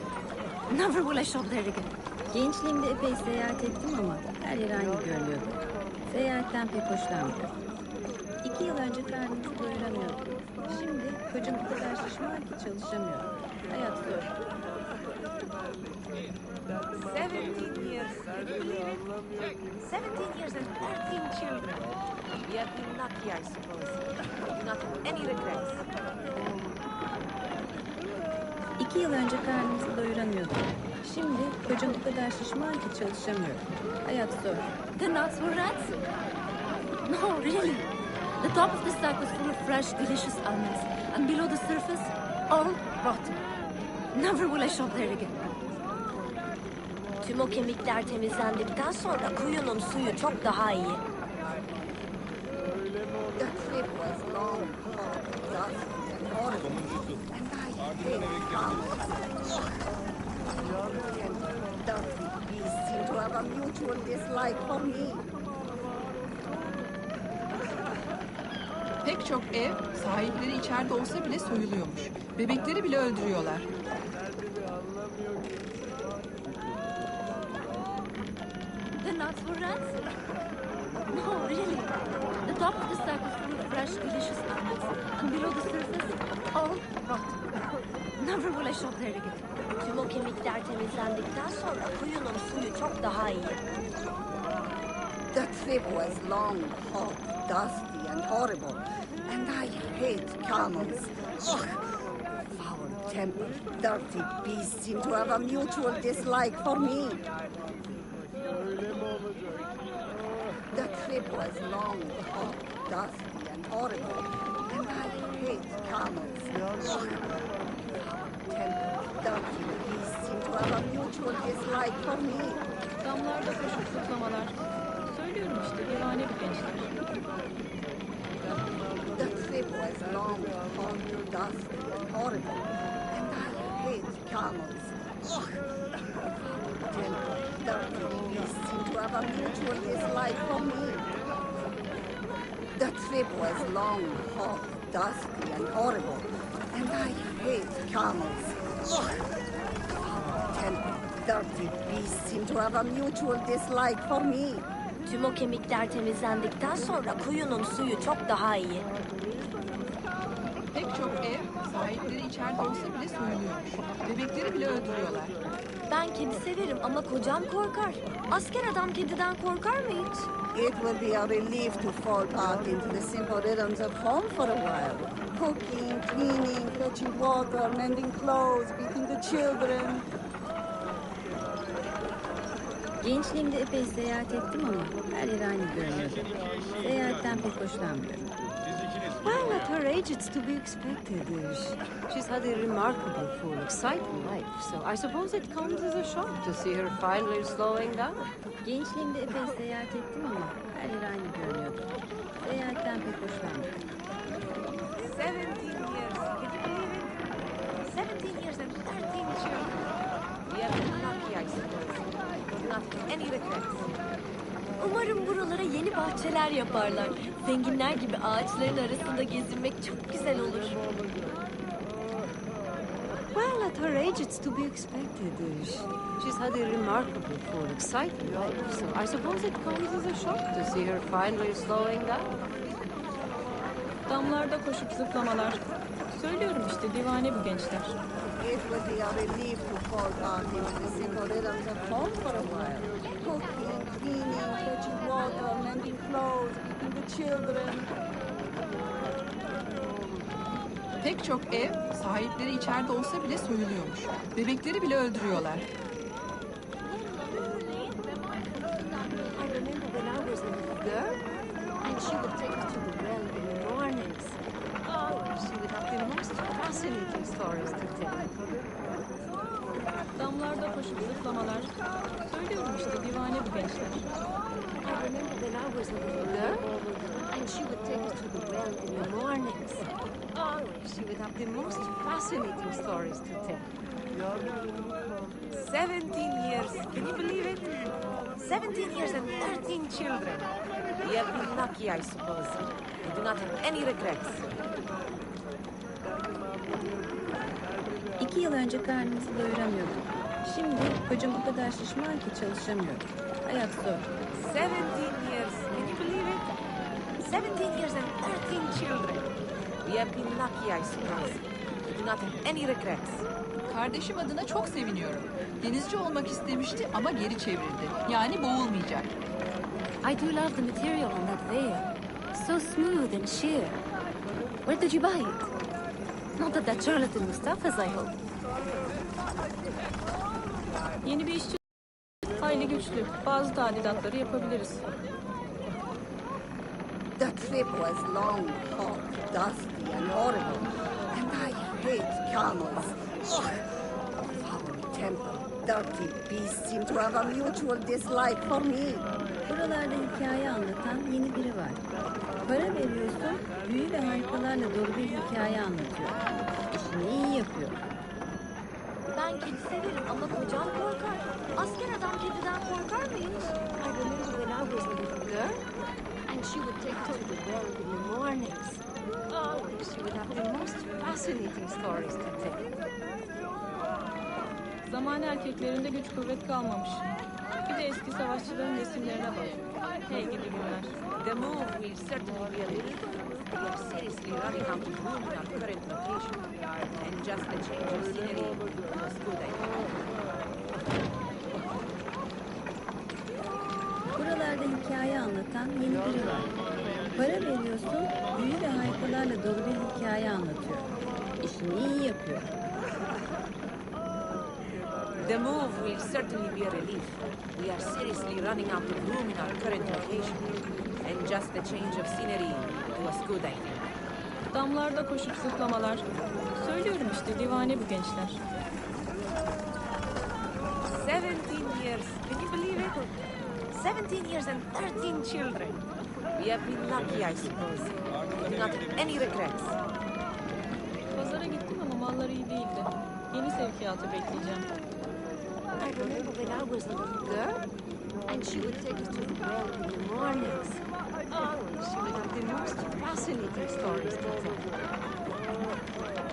Never will I shop there again. Gençliğimde epey seyahat ettim ama her yer aynı görünüyordu. Seyahatten pek hoşlanmıyorum. 2 yıl önce karnımızı doyuramıyorduk. Şimdi kocam o kadar şişman ki çalışamıyor. Hayat zor. 17 years, can you believe it? 17 years and 13 children. We have been lucky, I suppose. We do not have any regrets. 2 yıl önce karnımızı doyuramıyorduk. Şimdi kocam o kadar şişman ki çalışamıyor. Hayat zor. The nuts were rancid. No, really. The top of the sack was full of fresh, delicious almonds, and below the surface, all rotten. Never will I shop there again. Tüm o kemikler temizlendikten sonra kuyunun suyu çok daha iyi. The trip was long, hot, dusty, and horrible, and I hate camels. And dirty beasts seem to have a mutual dislike for me. Pek çok ev sahipleri içeride olsa bile soyuluyormuş. Bebekleri bile öldürüyorlar. The nuts were rancid. No, really. The top of the sack was full of fresh, delicious almonds, and below the surface, all rotten. Never will I shop there again. Tüm o kemikler temizlendikten sonra kuyunun suyu çok daha iyi. The trip was long, hot, dusty, and horrible, and I hate camels. Ugh. Foul-tempered, dirty beasts seem to have a mutual dislike for me. The trip was long, hot, dusty, and horrible, and I hate camels. Ugh. Foul-tempered, dirty beasts seem to have a mutual dislike for me. Damlarda koşup zıplamalar. Söylüyorum işte divane bir gençler. The trip was long, hot, dusty, and horrible, and I hate camels. Ugh. Foul-tempered, dirty beasts seem to have a mutual dislike for me. The trip was long, hot, dusty, and horrible, and I hate camels. Ugh. Foul-tempered, dirty beasts seem to have a mutual dislike for me. Tüm o kemikler temizlendikten sonra kuyunun suyu çok daha iyi. Pek çok ev sahipleri içeride olsa bile soyuluyormuş. Bebekleri bile öldürüyorlar. Ben kedi severim ama kocam korkar. Asker adam kediden korkar mı hiç? It will be a relief to fall back into the simple rhythms of home for a while. Cooking, cleaning, fetching water, mending clothes, beating the children. Gençliğimde epey seyahat ettim ama her yer aynı görünüyordu. Seyahatten pek hoşlanmıyorum. Well, at her age, it's to be expected. She's had a remarkable, full, exciting life, so I suppose it comes as a shock to see her finally slowing down. Gençliğimde epey seyahat ettim ama her yer aynı görünüyordu. Seyahatten pek hoşlanmıyorum. 17 years, can you believe it? 17 years and 13 children. We have been lucky, I suppose. Not any regrets. Umarım buralara yeni bahçeler yaparlar. Zenginler gibi ağaçların arasında gezinmek çok güzel olur. Well, at her age, it's to be expected. She's had a remarkable, full, exciting life, so I suppose it comes as a shock to see her finally slowing down. Damlarda koşup zıplamalar. Söylüyorum işte divane bu gençler. It will be a relief to fall back into the simple rhythms of home for a while. Cooking, cleaning, fetching water, mending clothes, beating the children. Pek çok ev sahipleri içeride olsa bile soyuluyormuş. Bebekleri bile öldürüyorlar. I remember when I was a little girl, and she would take us to the well in the mornings. Oh, she would have the most fascinating stories to tell. Damlarda koşup zıplamalar. Söylüyorum işte divane bu gençler. I remember when I was a little girl, and she would take us to the well in the mornings. Oh, she would have the most fascinating stories to tell. 17 years, can you believe it? 17 years and 13 children. We have been lucky, I suppose. We do not have any regrets. 2 yıl önce karnımızı doyuramıyorduk. Şimdi kocam o kadar şişman ki çalışamıyor. Hayat zor. 17 years, can you believe it? 17 years and 13 children. We have been lucky, I suppose. We do not have any regrets. Kardeşim adına çok seviniyorum. Denizci olmak istemişti ama geri çevrildi. Yani boğulmayacak. I do love the material on that veil. So smooth and sheer. Where did you buy it? Not at that charlatan Mustafa's, I hope. Yeni bir işçi hayli güçlü. Bazı tadilatları yapabiliriz. The trip was long, hot, dusty, and horrible. And I hate camels. Ugh. Foul temper, dirty beasts seem to have a mutual dislike for me. Buralarda hikaye anlatan yeni biri var. Para veriyorsun, büyü ve harikalarla dolu bir hikaye anlatıyor. İşini iyi yapıyor. Ben kedi severim ama kocam korkar. Asker adam kediden korkar mı hiç? I remember when I was a little girl, and she would take us to the well in the mornings. Oh, she would have the most fascinating stories to tell. Zaman erkeklerinde güç kuvvet kalmamış. Bir de eski savaşçıların resimlerine bak. Hey gidi günler. The move will certainly be a relief. We are seriously running out of room in our current location. And just a change of scenery was good, I think. Buralarda hikaye anlatan yeni biri var. Para veriyorsun, büyü ve harikalarla dolu bir hikaye anlatıyor. İşini iyi yapıyor. The move will certainly be a relief. We are seriously running out of room in our current location. And just a change of scenery was good, I think. Damlarda koşup zıplamalar. Söylüyorum işte divane bu gençler. 17 years, can you believe it? 17 years and 13 children. We have been lucky, I suppose. We do not have any regrets. Pazara gittim ama mallar iyi değildi. Yeni sevkiyatı bekleyeceğim. I remember when I was a little girl, and she would take us to the well in the mornings. Oh, she would have the most fascinating stories to tell.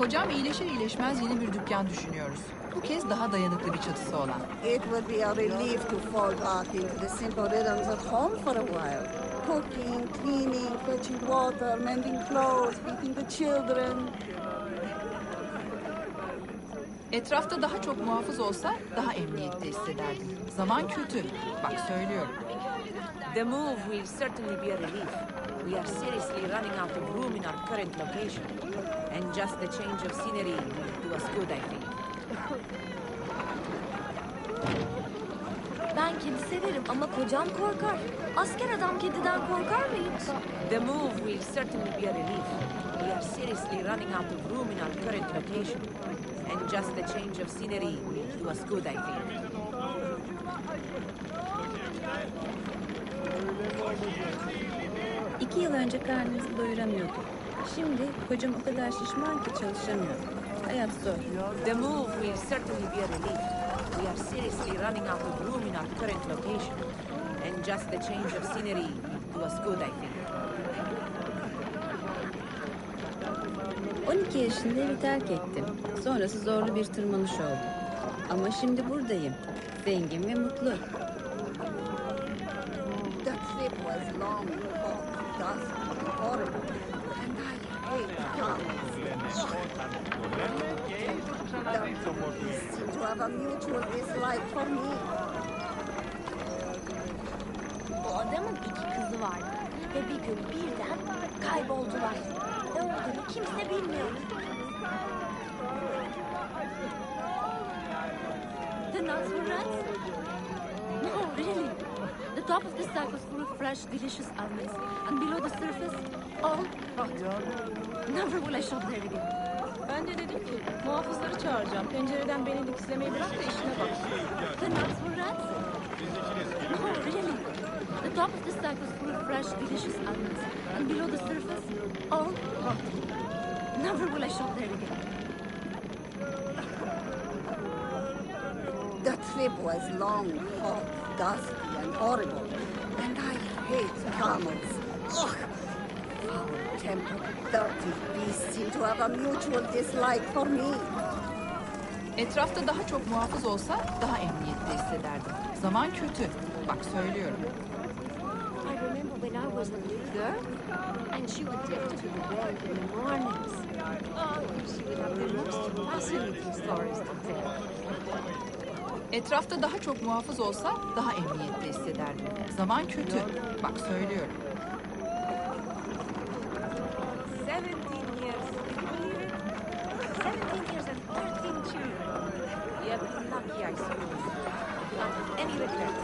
Kocam iyileşir iyileşmez yeni bir dükkan düşünüyoruz. Bu kez daha dayanıklı bir çatısı olan. It would be a relief to fall back into the simple rhythms of home for a while. Cooking, cleaning, fetching water, mending clothes, feeding the children. Etrafta daha çok muhafız olsa daha emniyette hissederdim. Zaman kötü. Bak söylüyorum. The move will certainly be a relief. We are seriously running out of room in our current location. And just the change of scenery will do us good, I think. Ben kedi severim ama kocam korkar. Asker adam kediden korkar mı hiç? The move will certainly be a relief. We are seriously running out of room in our current location. And just the change of scenery will do us good, I think. 2 yıl önce karnımızı doyuramıyorduk. Şimdi kocam o kadar şişman ki çalışamıyor. Hayat zor. The move will certainly be a relief. We are seriously running out of room in our current location. And just the change of scenery will do us good, I think. 12 yaşında evi terk ettim. Sonrası zorlu bir tırmanış oldu. Ama şimdi buradayım. Zengin ve mutlu. That trip was long, hot, dusty, horrible. And I hate camels. They seem to have a mutual dislike for me. Bu adamın 2 kızı vardı. Ve bir gün birden kayboldular. Ne olduğunu kimse bilmiyor. The nuts were rats? No, really. The top of the sack was full of fresh, delicious almonds. And below the surface, all rotten. Never will I shop there again. Ben de dedim ki muhafızları çağıracağım. Pencereden beni dikizlemeyi bırak da işine bak. The nuts were rats? No, really. The top of the sack was full of fresh, delicious almonds. And below the surface, all rotten. Never will I shop there again. That trip was long, hot, dusty, and horrible. And I hate camels. Ugh! Foul-tempered, dirty beasts seem to have a mutual dislike for me. Etrafta daha çok muhafız olsa daha emniyette hissederdim. Zaman kötü. Bak söylüyorum. I remember when I was a little girl, and she would take to the road in the mornings. Oh, she would have the most fascinating stories to tell. Etrafta daha çok muhafız olsa daha emniyette hissederdim. Zaman kötü. Bak söylüyorum. 17 years. Can you believe it? 17 years and 13 children. You have been lucky, I suppose. Not with any regrets.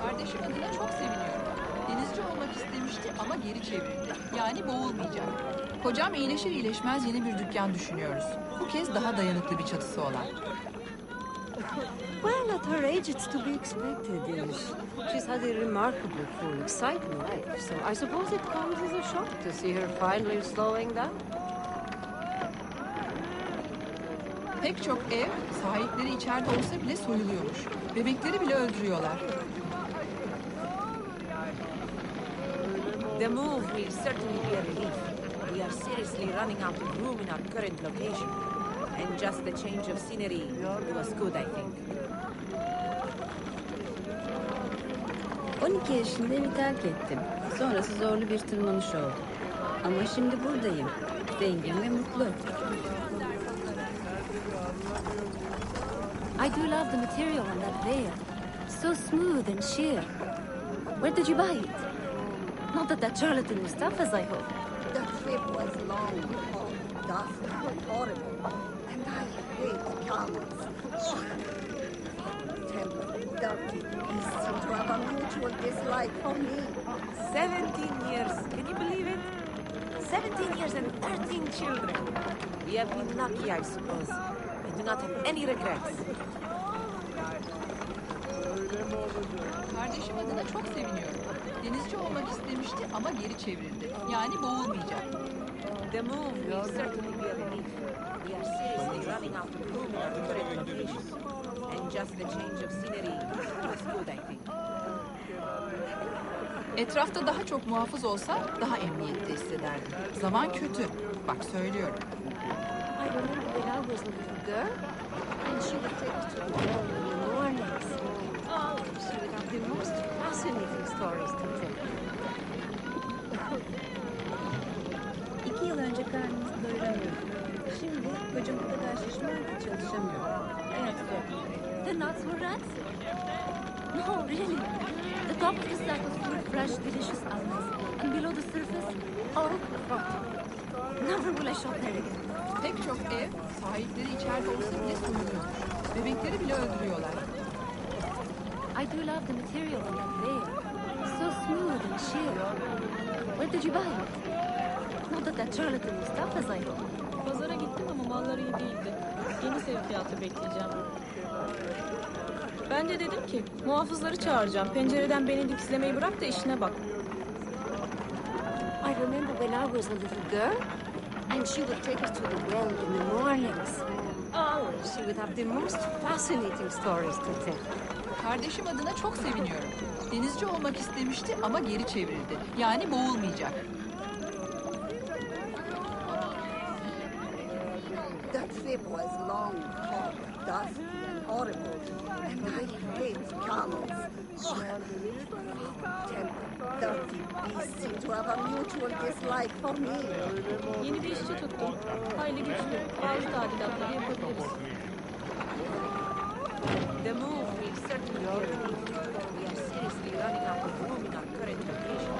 Kardeşim adına çok seviniyorum. Denizci olmak istemişti ama geri çevrildi. Yani boğulmayacak. Kocam iyileşir iyileşmez yeni bir dükkan düşünüyoruz. Bu kez daha dayanıklı bir çatısı olan. Well, at her age, it's to be expected. She's had a remarkably full, exciting life, so I suppose it comes as a shock to see her finally slowing down. Pek çok ev sahipleri içeride olsa bile soyuluyormuş. Bebekleri bile öldürüyorlar. The move will certainly be a relief. We are seriously running out of room in our current location. And just the change of scenery will do us good, I think. 12 yaşında evi terk ettim. Sonrası zorlu bir tırmanış oldu. Ama şimdi buradayım. Zengin ve mutlu. I do love the material on that veil. So smooth and sheer. Where did you buy it? Not that that charlatan is tough, as I hope. That trip was long, hot, dusty, and horrible. And I hate camels. Ugh! Foul-tempered, dirty beasts seem to have a mutual dislike for me. 17 years. Can you believe it? 17 years and 13 children. We have been lucky, I suppose. I do not have any regrets. Kardeşim adına çok seviniyorum. Denizci olmak istemişti ama geri çevrildi. Yani boğulmayacak. The move will certainly be a relief. We are seriously running out of room in our current location. And just the change of scenery was good, I think. Etrafta daha çok muhafız olsa daha emniyette hissederdim. Zaman kötü. Bak söylüyorum. I remember when I was a little girl, and she would take us to the well in the mornings. Oh, she would have the most fascinating stories to tell. 2 yıl önce karnımızı doyuramıyorduk. Şimdi kocam o kadar şişman ki çalışamıyor. Hayat zor. The nuts were rancid. No, really. The top of the sack was full of fresh, delicious almonds, and below the surface, all rotten. Never will I shop there again. Pek çok ev sahipleri içeride olsa bile soyuluyor. Bebekleri bile öldürüyorlar. I do love the material on that veil. So smooth and sheer. Where did you buy it? Not that charlatan stuff as I thought. Pazara gittim ama malları iyi değildi. Yeni sevkiyatı bekleyeceğim. Ben de dedim ki muhafızları çağıracağım. Pencereden beni dikizlemeyi bırak da işine bak. I remember when I was a little girl, and she would take us to the well in the mornings. Oh, she would have the most fascinating stories to tell. Kardeşim adına çok seviniyorum. Denizci olmak istemişti ama geri çevrildi. Yani boğulmayacak. That trip was long, hot, dusty, and horrible. And I hate camels. Oh, dirty beasts seem to have a mutual dislike for me. Yeni bir işçi tuttum. Hayli güçlü. Bazı tadilatları yapabiliriz. The move will certainly be a relief. We are seriously running out of room in our current location.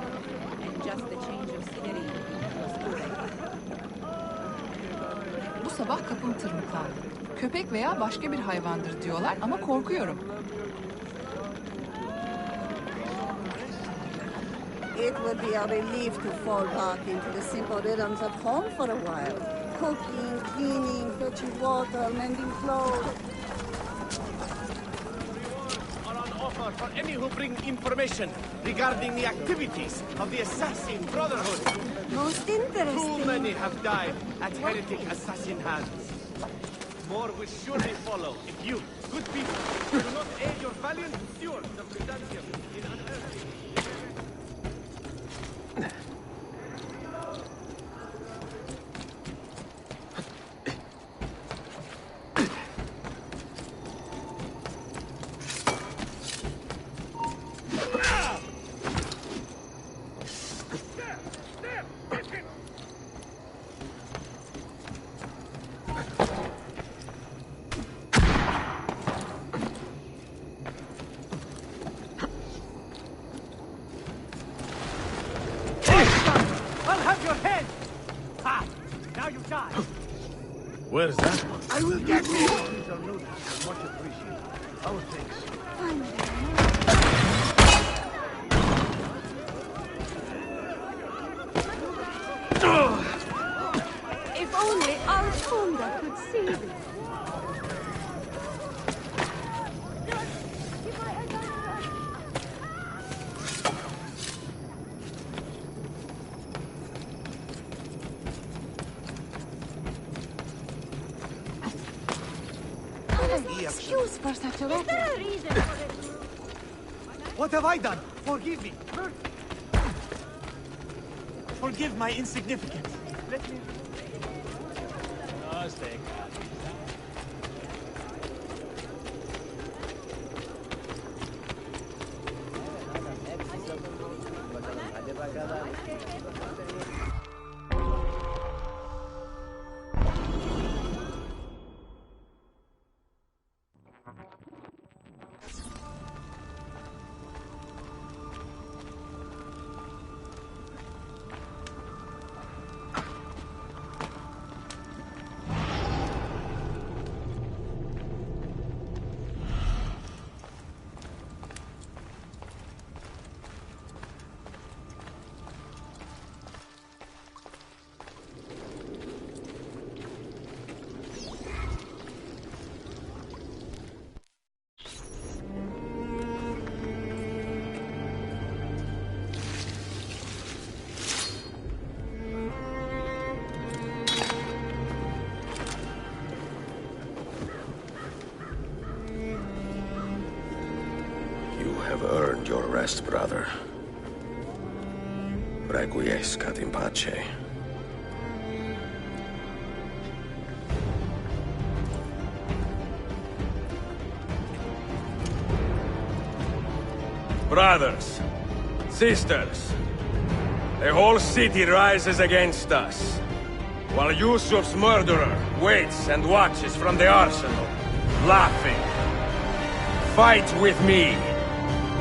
And just the change of scenery was good. Bu sabah kapım tırmıklandı. Köpek veya başka bir hayvandır diyorlar ama korkuyorum. It will be a relief to fall back into the simple rhythms of home for a while. Cooking, cleaning, fetching water, mending clothes. Are on offer for any who bring information regarding the activities of the Assassin Brotherhood. Most interesting. Too many have died at heretic assassin hands. More will surely follow if you, good people, do not aid your valiant stewards of Byzantium in unearthing. Where's that one? I will get you! These are noted and much appreciated. Our thanks. If only Alfonda could see this. Excuse for such a letter. What have I done? Forgive me. Forgive my insignificance. Let me... No, stay. You have earned your rest, brother. requiescat in pace. Brothers, sisters, the whole city rises against us, while Yusuf's murderer waits and watches from the arsenal, laughing. Fight with me,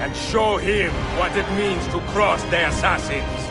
and show him what it means to cross the assassins.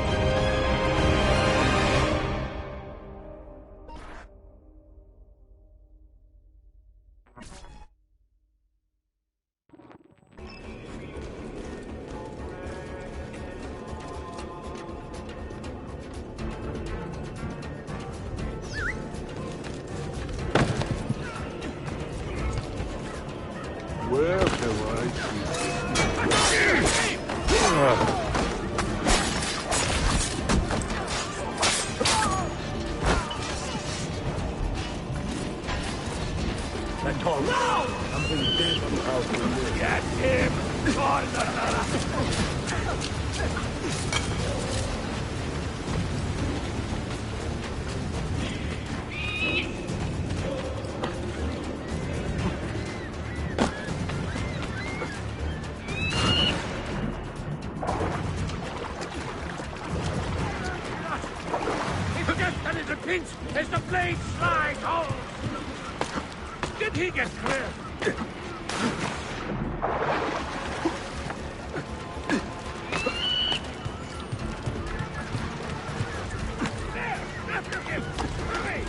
As the blade slides home! Did he get clear? There! After him! Hurry!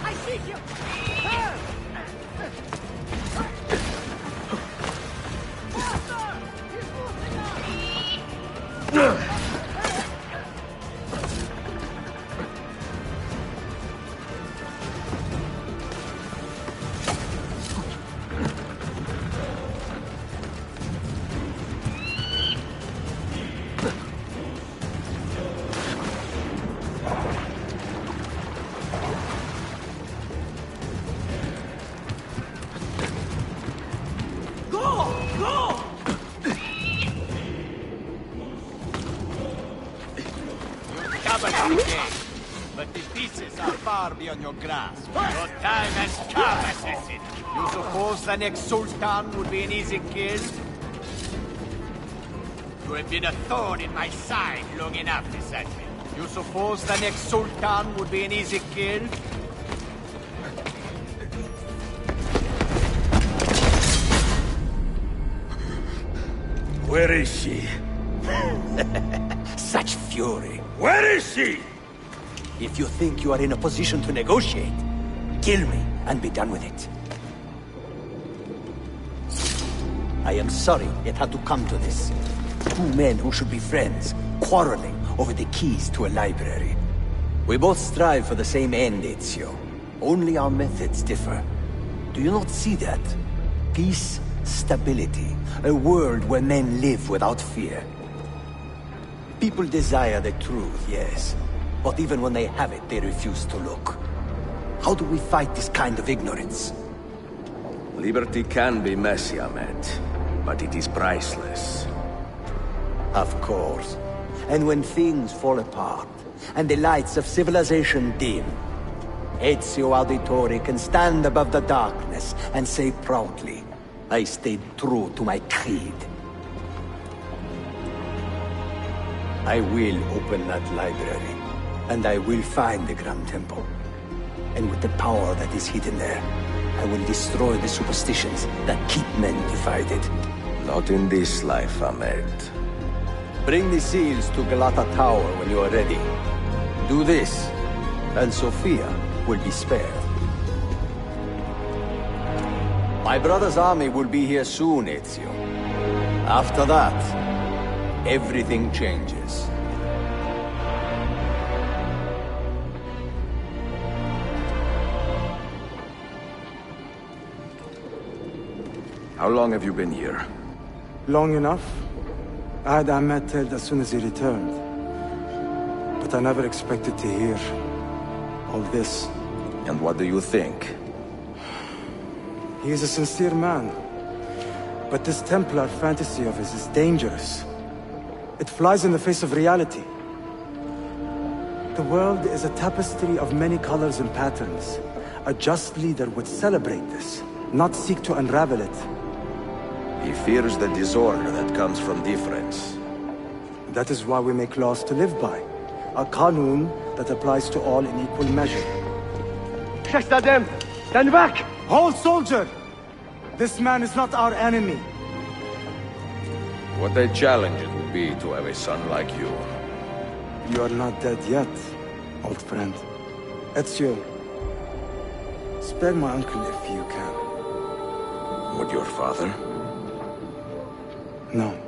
I see you! But the pieces are far beyond your grasp. Your time has come, assassin. You suppose the next Sultan would be an easy kill? You have been a thorn in my side long enough, assassin. You suppose the next Sultan would be an easy kill? Where is she? Such fury. Where is she? If you think you are in a position to negotiate, kill me and be done with it. I am sorry it had to come to this. Two men who should be friends, quarreling over the keys to a library. We both strive for the same end, Ezio. Only our methods differ. Do you not see that? Peace, stability, a world where men live without fear. People desire the truth, yes. But even when they have it, they refuse to look. How do we fight this kind of ignorance? Liberty can be messy, Ahmed, but it is priceless. Of course. And when things fall apart, and the lights of civilization dim, Ezio Auditore can stand above the darkness and say proudly, I stayed true to my creed. I will open that library, and I will find the Grand Temple. And with the power that is hidden there, I will destroy the superstitions that keep men divided. Not in this life, Ahmed. Bring the seals to Galata Tower when you are ready. Do this, and Sophia will be spared. My brother's army will be here soon, Ezio. After that, everything changes. How long have you been here? Long enough. I had Ahmed killed as soon as he returned. But I never expected to hear all this. And what do you think? He is a sincere man. But this Templar fantasy of his is dangerous. It flies in the face of reality. The world is a tapestry of many colors and patterns. A just leader would celebrate this, not seek to unravel it. He fears the disorder that comes from difference. That is why we make laws to live by. A qanun that applies to all in equal measure. Shahzadem, stand back! Hold, soldier! This man is not our enemy. What a challenge it would be to have a son like you. You are not dead yet, old friend. Ezio, spare my uncle if you can. Would your father? No.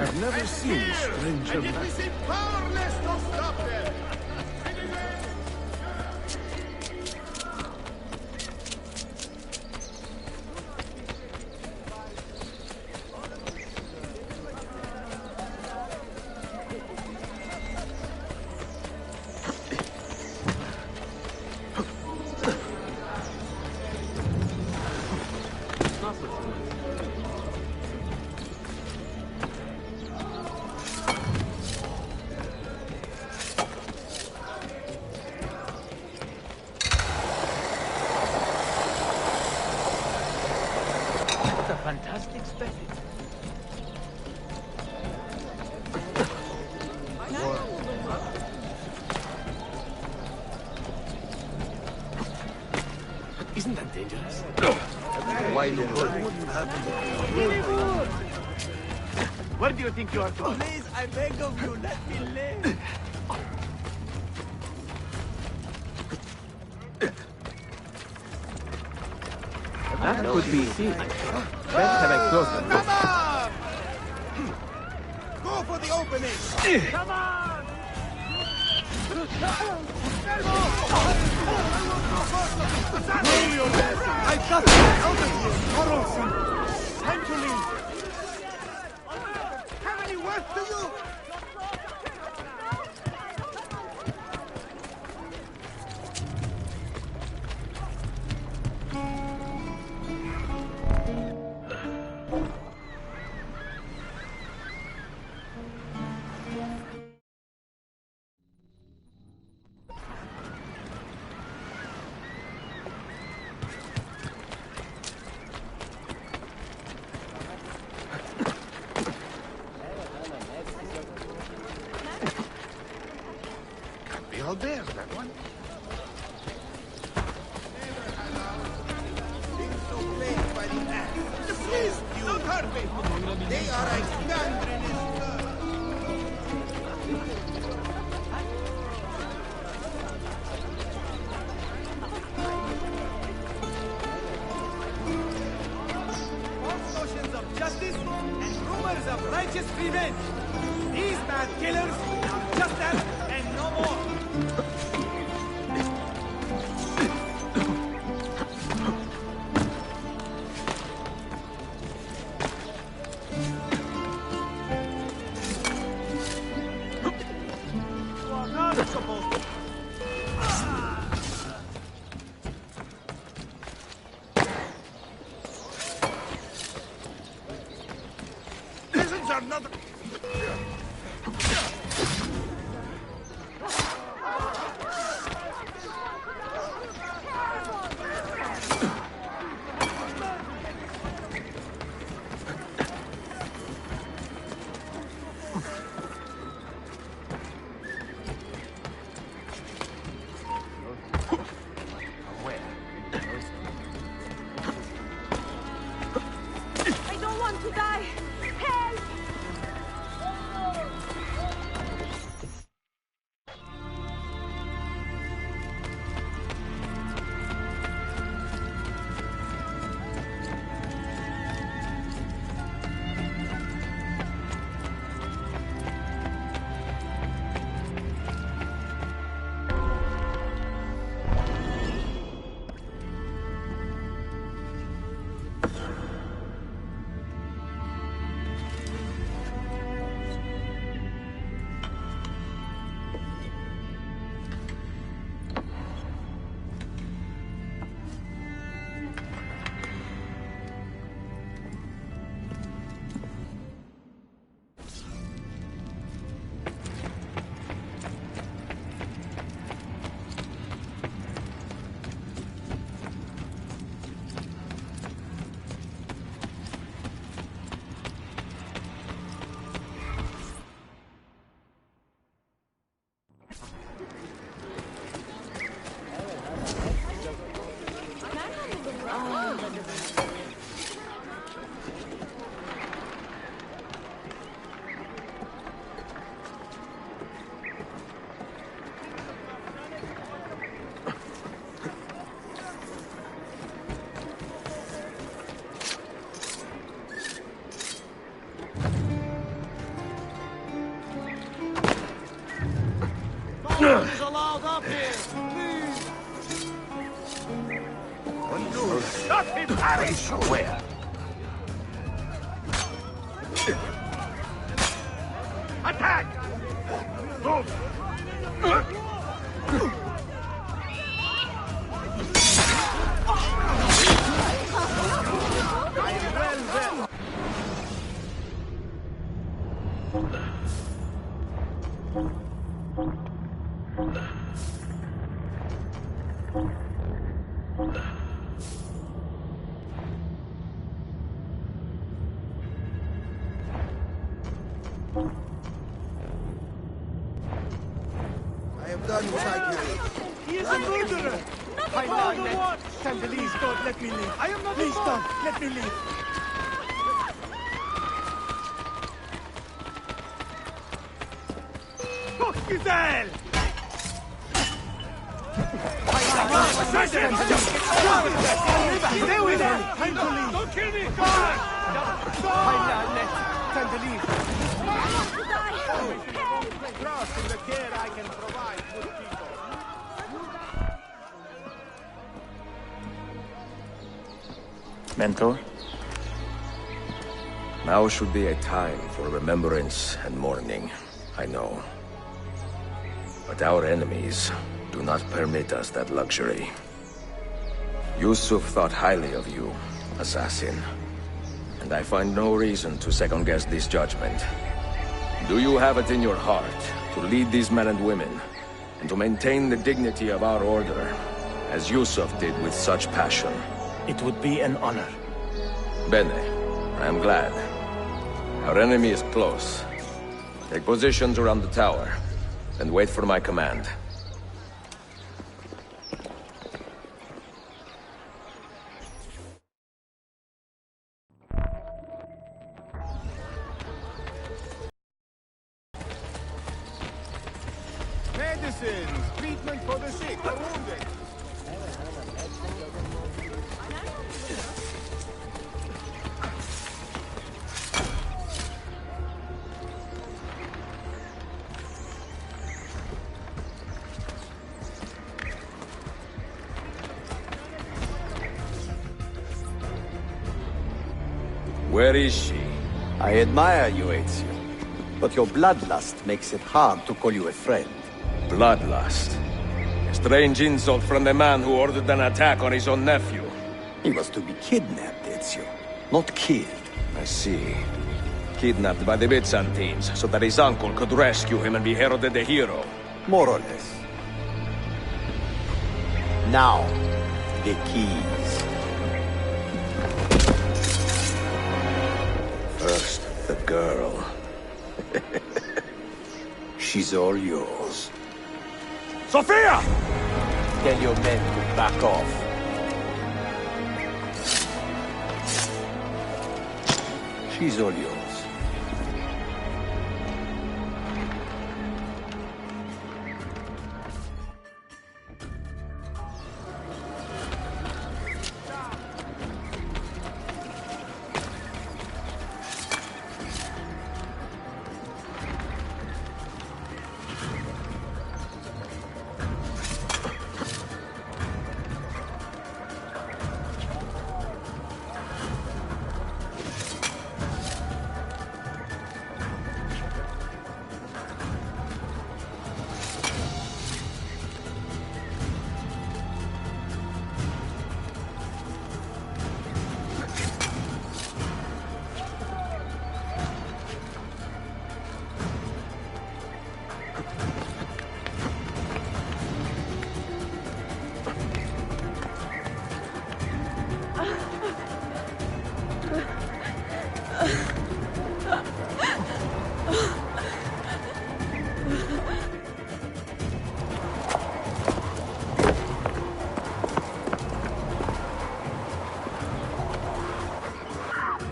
I've never seen a stranger And yet we seem powerless to stop them! Fantastic spectacle. Isn't that dangerous? Why did Where do you think you are going? Please, I beg of you, let me live. That could be seen. Let's have a closer look. Go for the opening! Come on! I got you out of here, Carlson. Time to leave! Have any work to you? Be all there, that one. bloody ass. Please, don't hurt me. They are a gangrenous. False notions of justice and rumors of righteous revenge. These mad killers are just that and no more. You are not supposed to. Prisons are not. I don't want to die. Help! Is allowed up here, please. Shut him, Harry! Where? Attack! Move! I am done with arguing. He is a murderer! I know. Please don't let me leave. I am not. Please don't let me leave. Fuck Giselle! Stay with them! Time to leave! Don't kill me! Come on! Time to leave! Trust in the care I can provide good people. Mentor? Now should be a time for remembrance and mourning, I know. But our enemies do not permit us that luxury. Yusuf thought highly of you, assassin. And I find no reason to second-guess this judgment. Do you have it in your heart to lead these men and women, and to maintain the dignity of our order, as Yusuf did with such passion? It would be an honor. Bene, I am glad. Our enemy is close. Take positions around the tower, and wait for my command. Medicines, treatment for the sick, the wounded. Where is she? I admire you, Ezio. But your bloodlust makes it hard to call you a friend. Bloodlust? A strange insult from the man who ordered an attack on his own nephew. He was to be kidnapped, Ezio, not killed. I see. Kidnapped by the Byzantines, so that his uncle could rescue him and be heralded a hero. More or less. Now, the keys. First, the girl. She's all yours. Sophia! Tell your men to back off. She's all yours.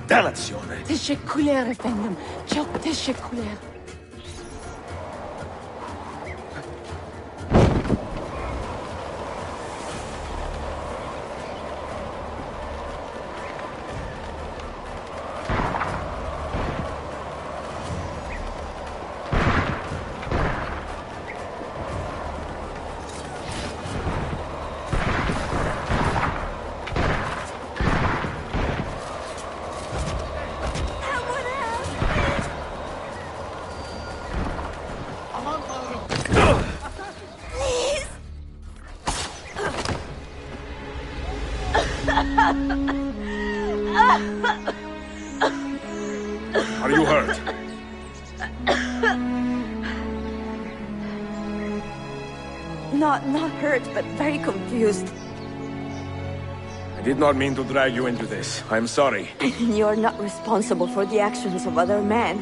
Dannazione! Teşekkürler efendim. Çok teşekkürler. Are you hurt? Not hurt, but very confused. I did not mean to drag you into this. I'm sorry. You're not responsible for the actions of other men.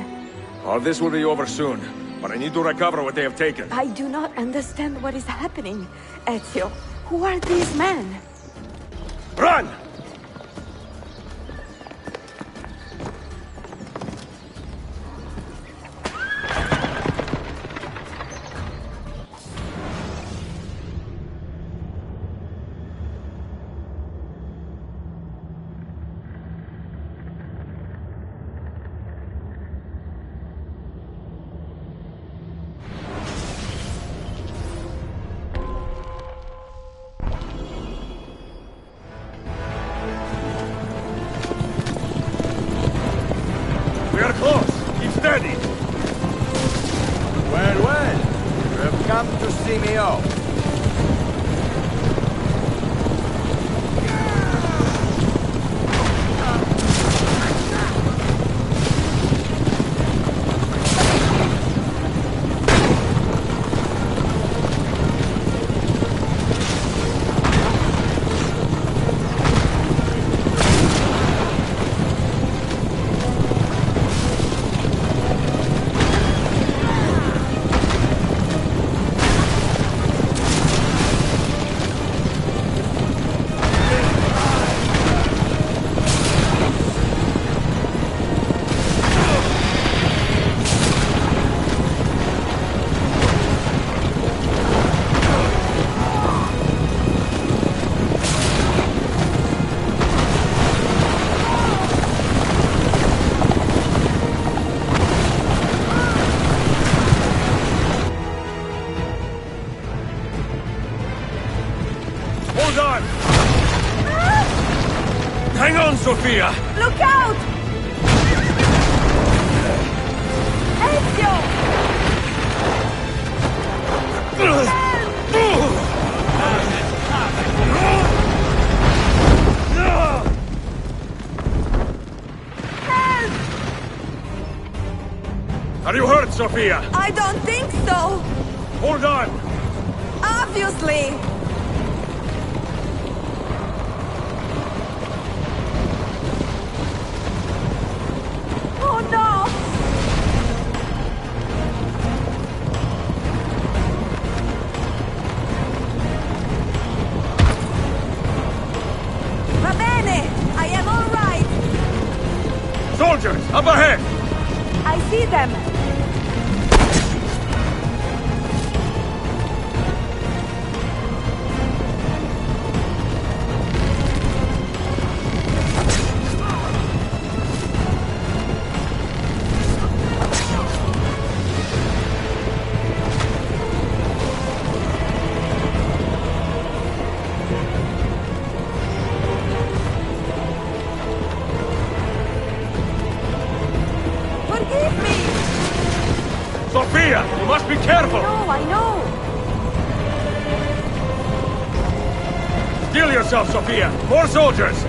All this will be over soon, but I need to recover what they have taken. I do not understand what is happening. Ezio, who are these men? Run! We are close. Keep steady. Well, well. You have come to see me off. Sophia! Look out! Ezio! Are you hurt, Sophia? I don't think so! Hold on! Obviously! Oh no! Va bene! I am all right! Soldiers, up ahead! I see them! Forgive me! Sophia, you must be careful! No, I know! Steel yourself, Sophia! More soldiers!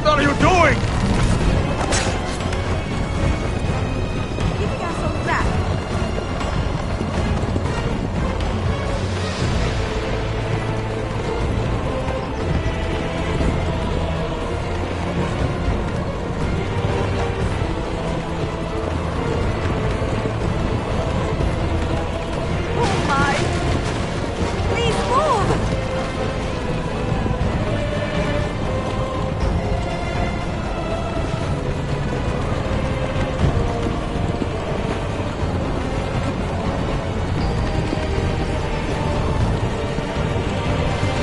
What are you doing? Keep us on track. Oh my! Please move!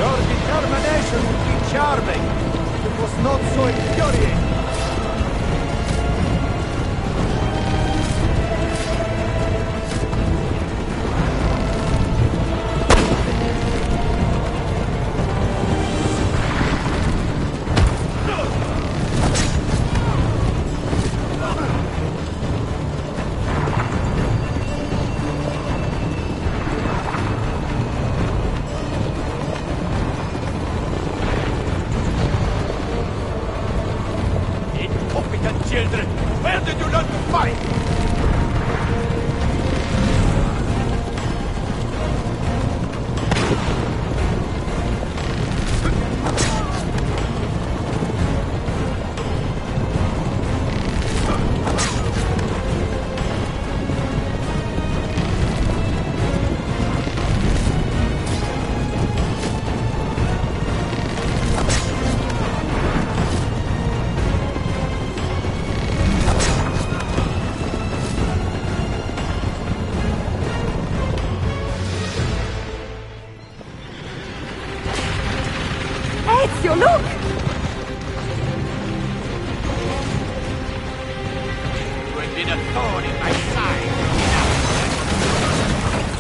Your determination would be charming. It was not so infuriating. Incompetent children! Where did you learn to fight? Ezio, look! You have been a thorn in my side.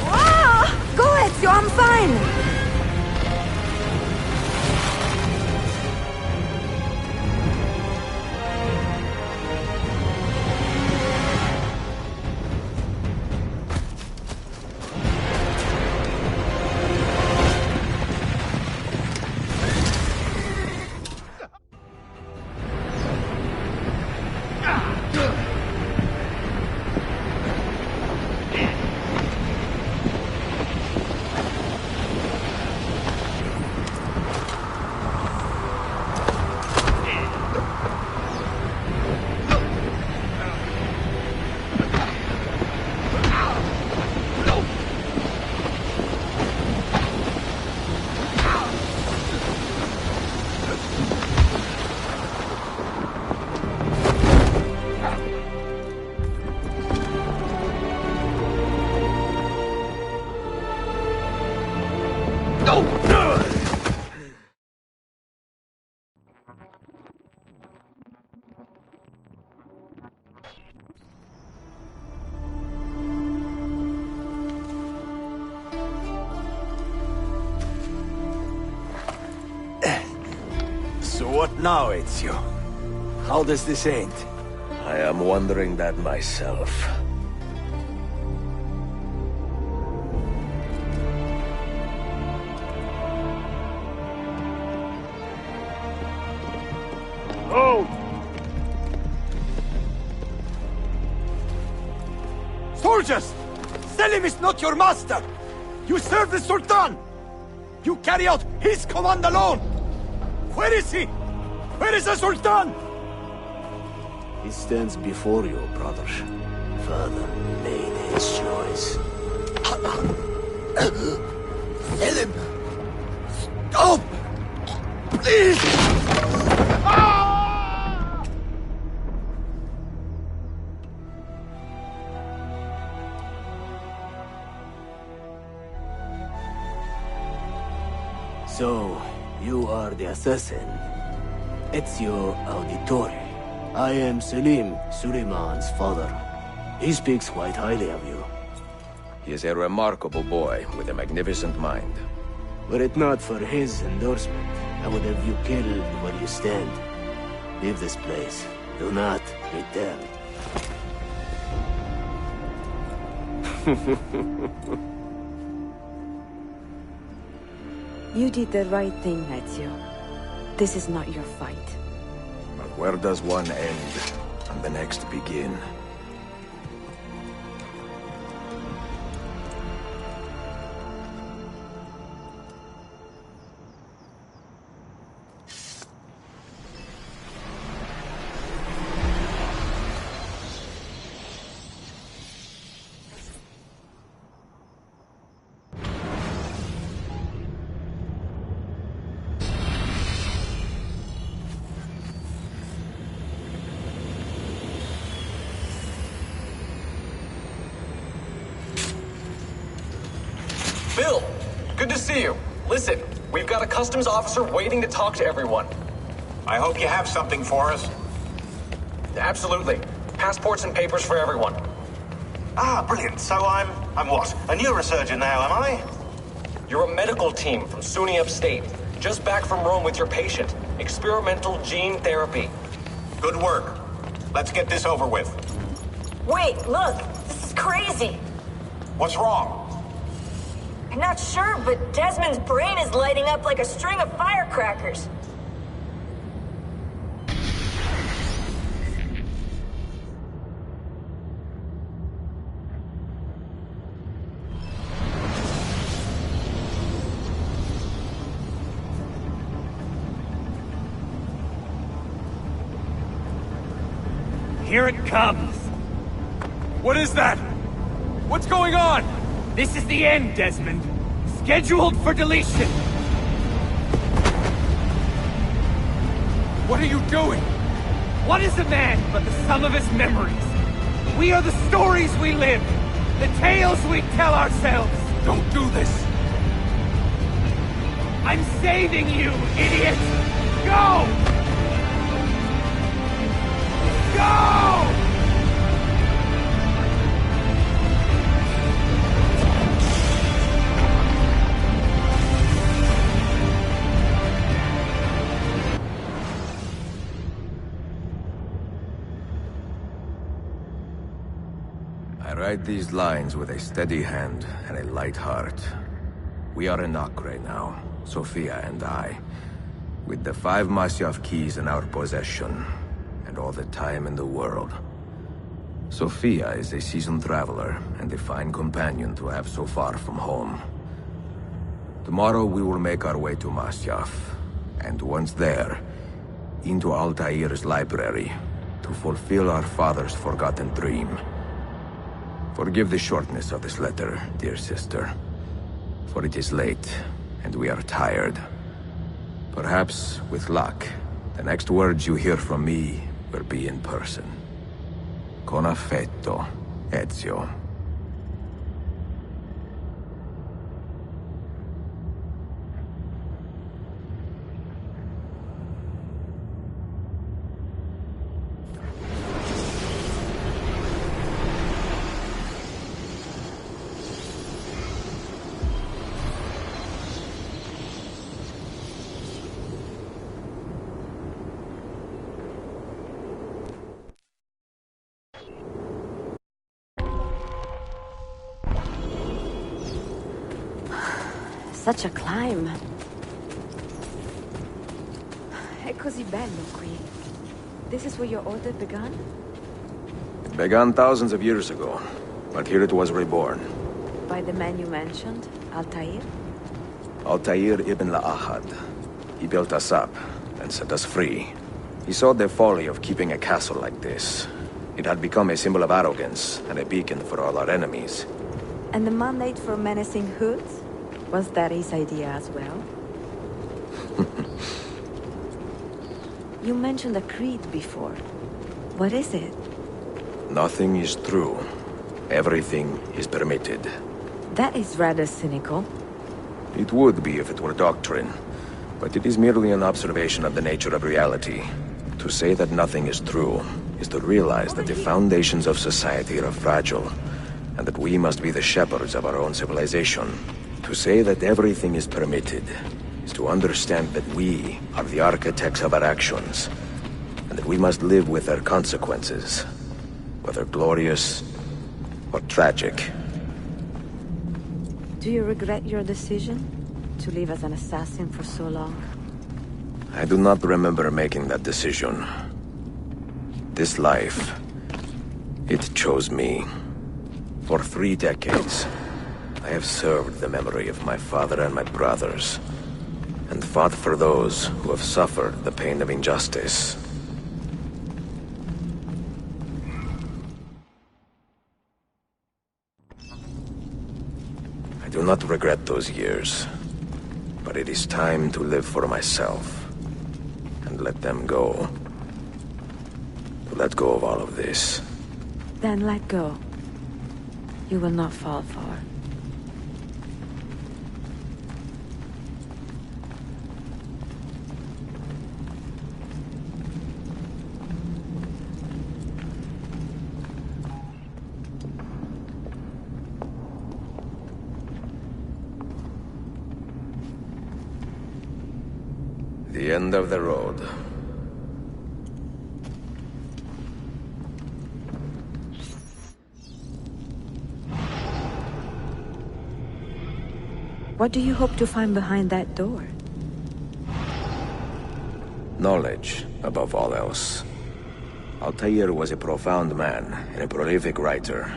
Ah! Go, Ezio, I'm fine! So what now, Ezio? How does this end? I am wondering that myself. Oh! Soldiers! Selim is not your master! You serve the Sultan! You carry out his command alone! Where is he? Where is the Sultan? He stands before you, brother. Father made his choice. Selim! Stop! Please! So, you are the assassin. Ezio Auditore. I am Selim, Suleiman's father. He speaks quite highly of you. He is a remarkable boy with a magnificent mind. Were it not for his endorsement, I would have you killed where you stand. Leave this place. Do not return. You did the right thing, Ezio. This is not your fight. But where does one end and the next begin? Bill, good to see you. Listen, we've got a customs officer waiting to talk to everyone. I hope you have something for us. Absolutely. Passports and papers for everyone. Ah, brilliant. So I'm what? A neurosurgeon now, am I? You're a medical team from SUNY Upstate. Just back from Rome with your patient. Experimental gene therapy. Good work. Let's get this over with. Wait, look! This is crazy! What's wrong? I'm not sure, but Desmond's brain is lighting up like a string of firecrackers. Here it comes! What is that? What's going on? This is the end, Desmond. Scheduled for deletion. What are you doing? What is a man but the sum of his memories? We are the stories we live, the tales we tell ourselves. Don't do this. I'm saving you, idiot! Go! Go! I write these lines with a steady hand and a light heart. We are in Acre now, Sofia and I, with the 5 Masyaf keys in our possession, and all the time in the world. Sofia is a seasoned traveler, and a fine companion to have so far from home. Tomorrow we will make our way to Masyaf, and once there, into Altair's library, to fulfill our father's forgotten dream. Forgive the shortness of this letter, dear sister, for it is late, and we are tired. Perhaps, with luck, the next words you hear from me will be in person. Con affetto, Ezio. such a climb. È così bello qui. This is where your order began? It began thousands of years ago, but here it was reborn. By the man you mentioned, Altair? Altair ibn La'ahad. He built us up and set us free. He saw the folly of keeping a castle like this. It had become a symbol of arrogance and a beacon for all our enemies. And the mandate for menacing hoods? Was that his idea as well? You mentioned a creed before. What is it? Nothing is true. Everything is permitted. That is rather cynical. It would be if it were doctrine, but it is merely an observation of the nature of reality. To say that nothing is true is to realize that the foundations of society are fragile, and that we must be the shepherds of our own civilization. To say that everything is permitted is to understand that we are the architects of our actions, and that we must live with their consequences, whether glorious or tragic. Do you regret your decision to live as an assassin for so long? I do not remember making that decision. This life, it chose me. For 3 decades, I have served the memory of my father and my brothers, and fought for those who have suffered the pain of injustice. I do not regret those years, but it is time to live for myself, and let them go. To let go of all of this. Then let go. You will not fall far. The end of the road. What do you hope to find behind that door? Knowledge, above all else. Altair was a profound man and a prolific writer.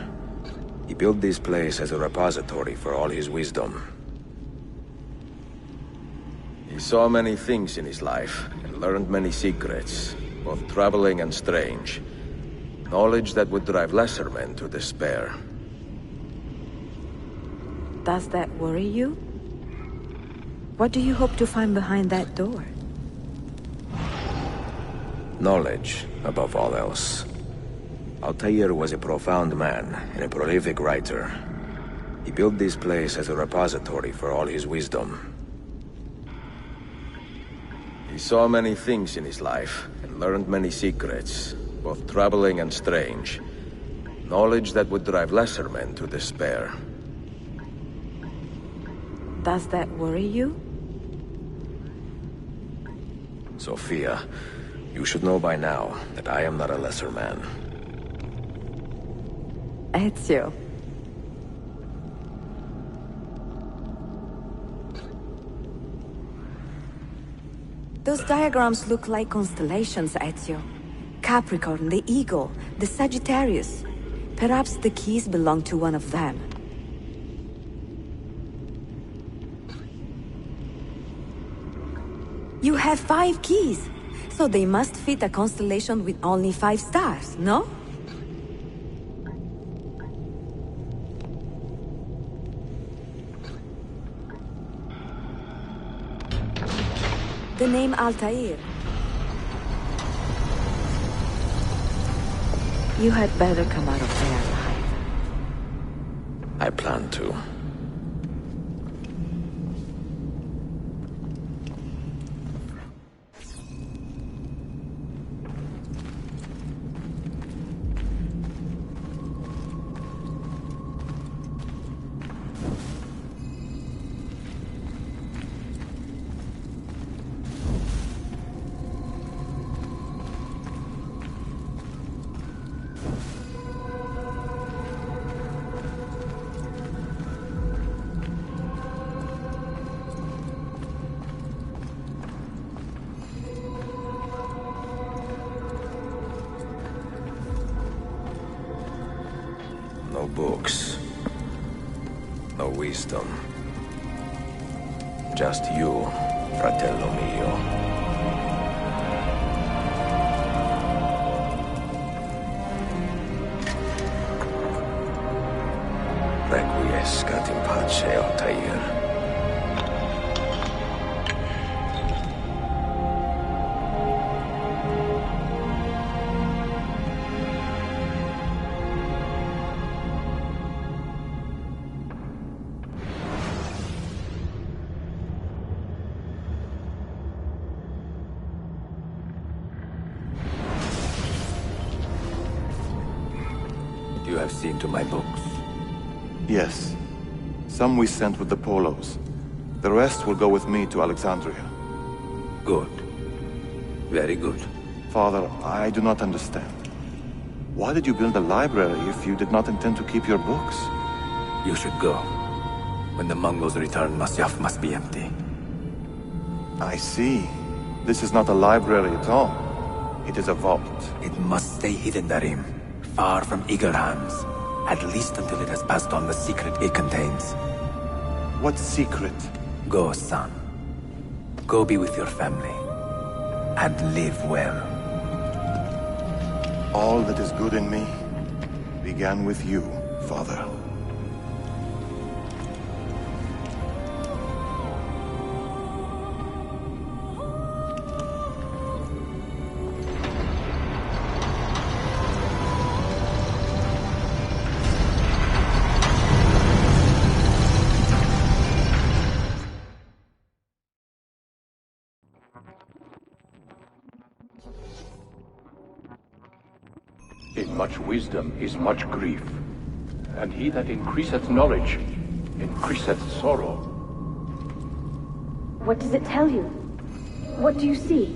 He built this place as a repository for all his wisdom. He saw many things in his life and learned many secrets, both troubling and strange. Knowledge that would drive lesser men to despair. Does that worry you? What do you hope to find behind that door? Knowledge, above all else. Altair was a profound man and a prolific writer. He built this place as a repository for all his wisdom. He saw many things in his life and learned many secrets, both troubling and strange. Knowledge that would drive lesser men to despair. Does that worry you? Sophia, you should know by now that I am not a lesser man. Ezio. Those diagrams look like constellations, Ezio. Capricorn, the Eagle, the Sagittarius. Perhaps the keys belong to one of them. You have 5 keys, so they must fit a constellation with only 5 stars, no? The name Altair. You had better come out of there alive. I plan to. No books. No wisdom. Just you, fratello mio. Requiescat in pace, Altair. You have seen to my books. Yes. Some we sent with the Polos. The rest will go with me to Alexandria. Good. Very good. Father, I do not understand. Why did you build a library if you did not intend to keep your books? You should go. When the Mongols return, Masyaf must be empty. I see. This is not a library at all. It is a vault. It must stay hidden, Darim. Far from eager hands. At least until it has passed on the secret it contains. What secret? Go, son. Go be with your family. And live well. All that is good in me began with you, Father. In much wisdom is much grief, and he that increaseth knowledge increaseth sorrow. What does it tell you? What do you see?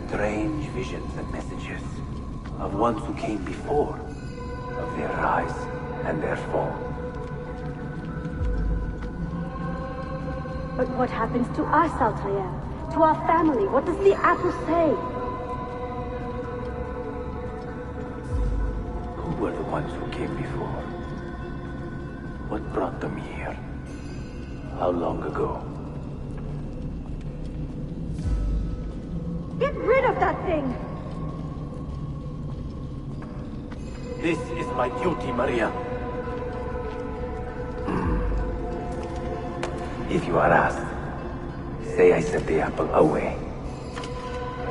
Strange visions and messages of ones who came before, of their rise and their fall. But what happens to us, Altair? To our family? What does the apple say? Who were the ones who came before? What brought them here? How long ago? Get rid of that thing! This is my duty, Maria. If you are asked, say I sent the apple away.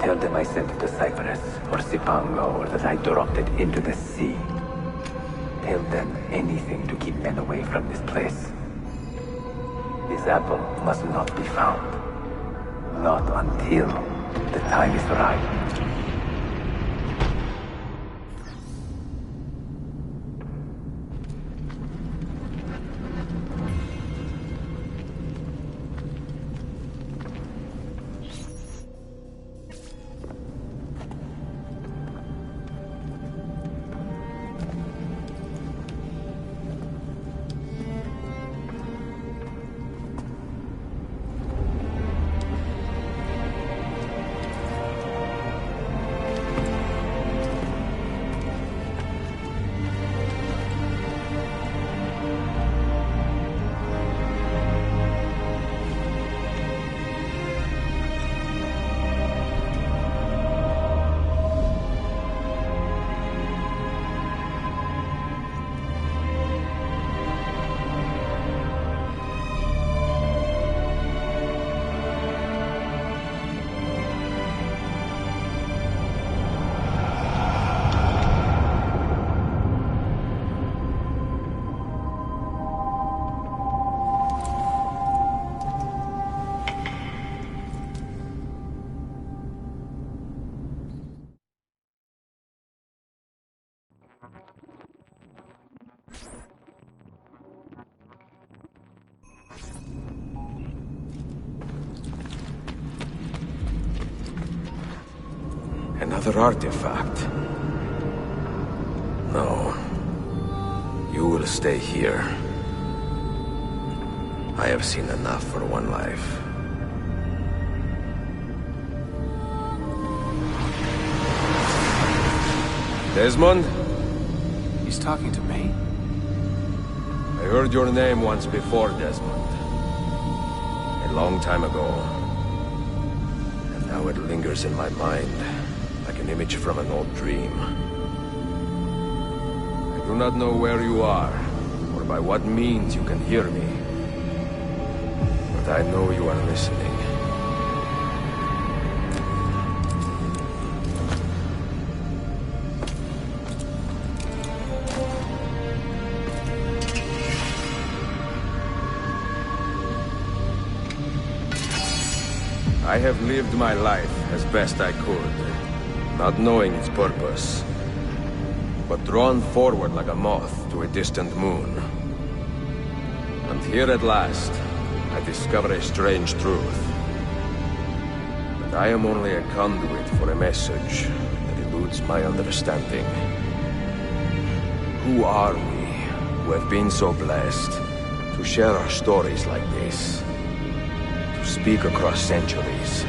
Tell them I sent it to Cyprus or Cipango, or that I dropped it into the sea. Tell them anything to keep men away from this place. This apple must not be found. Not until the time is right. Another artifact. No. You will stay here. I have seen enough for one life. Desmond? He's talking to me. I heard your name once before, Desmond. A long time ago. And now it lingers in my mind, like an image from an old dream. I do not know where you are, or by what means you can hear me. But I know you are listening. I have lived my life as best I could, not knowing its purpose, but drawn forward like a moth to a distant moon. And here at last, I discover a strange truth. That I am only a conduit for a message that eludes my understanding. Who are we, who have been so blessed, to share our stories like this? Speak across centuries.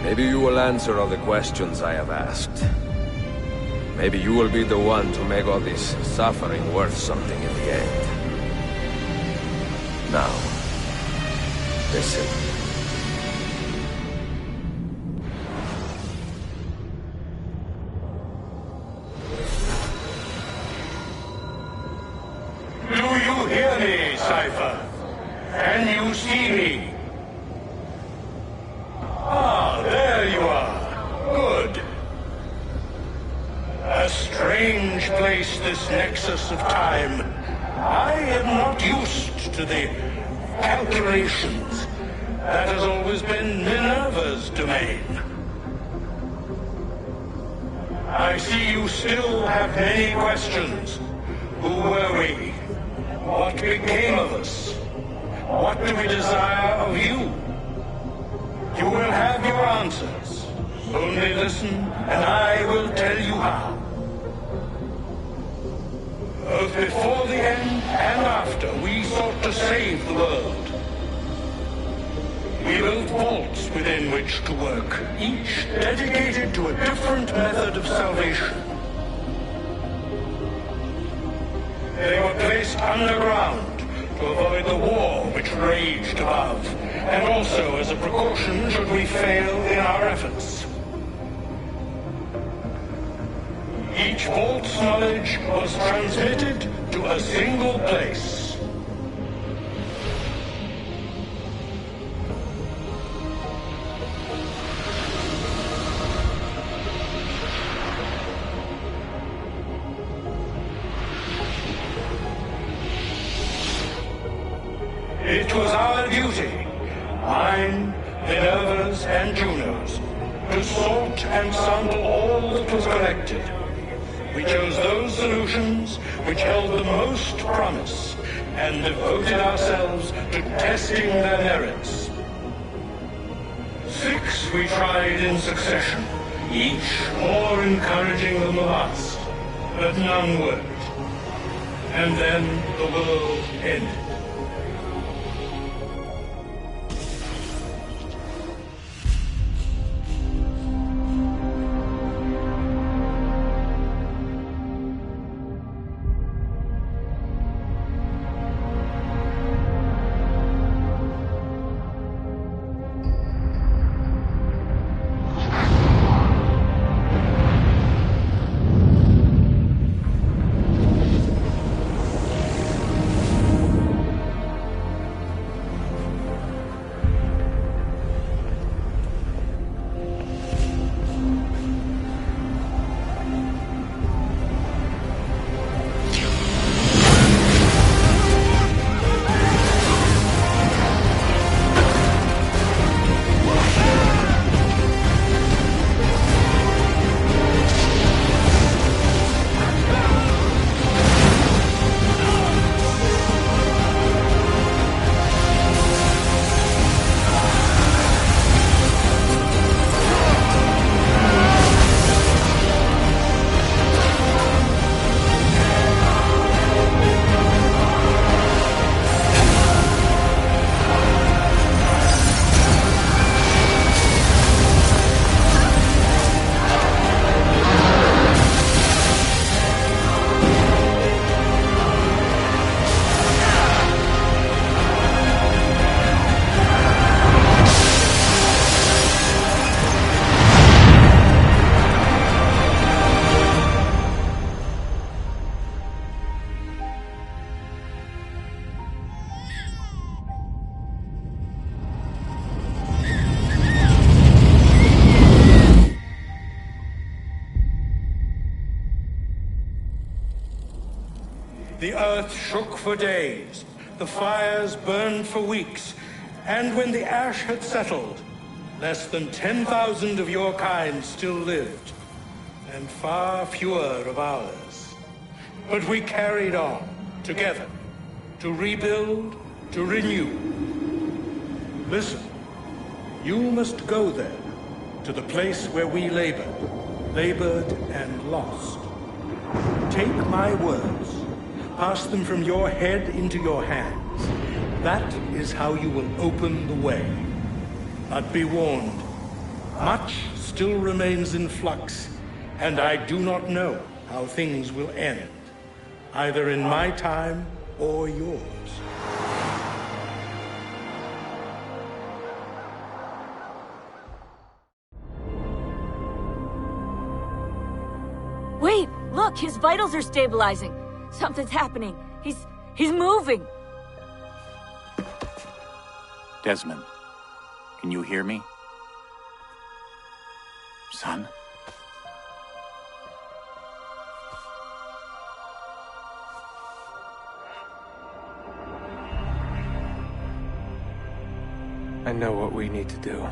Maybe you will answer all the questions I have asked. Maybe you will be the one to make all this suffering worth something in the end. Now, listen. Do you hear me, Cypher? Can you see me? Ah, there you are. Good. A strange place, this nexus of time. I am not used to the calculations. That has always been Minerva's domain. I see you still have many questions. Who were we? What became of us? What do we desire of you? You will have your answers. Only listen, and I will tell you how. Both before the end and after, we sought to save the world. We built vaults within which to work, each dedicated to a different method of salvation. They were placed underground to avoid the war which raged above, and also as a precaution should we fail in our efforts. Each vault's knowledge was transmitted to a single place. It was our duty, mine, Minerva's, and Juno's, to sort and sample all that was collected. We chose those solutions which held the most promise, and devoted ourselves to testing their merits. 6 we tried in succession, each more encouraging than the last, but none worked. And then the world ended. The earth shook for days, the fires burned for weeks, and when the ash had settled, less than 10,000 of your kind still lived, and far fewer of ours. But we carried on, together, to rebuild, to renew. Listen, you must go there, to the place where we labored and lost. Take my words, pass them from your head into your hands. That is how you will open the way. But be warned, much still remains in flux, and I do not know how things will end, either in my time or yours. Wait, look, his vitals are stabilizing. Something's happening. He's moving. Desmond, can you hear me? Son? I know what we need to do.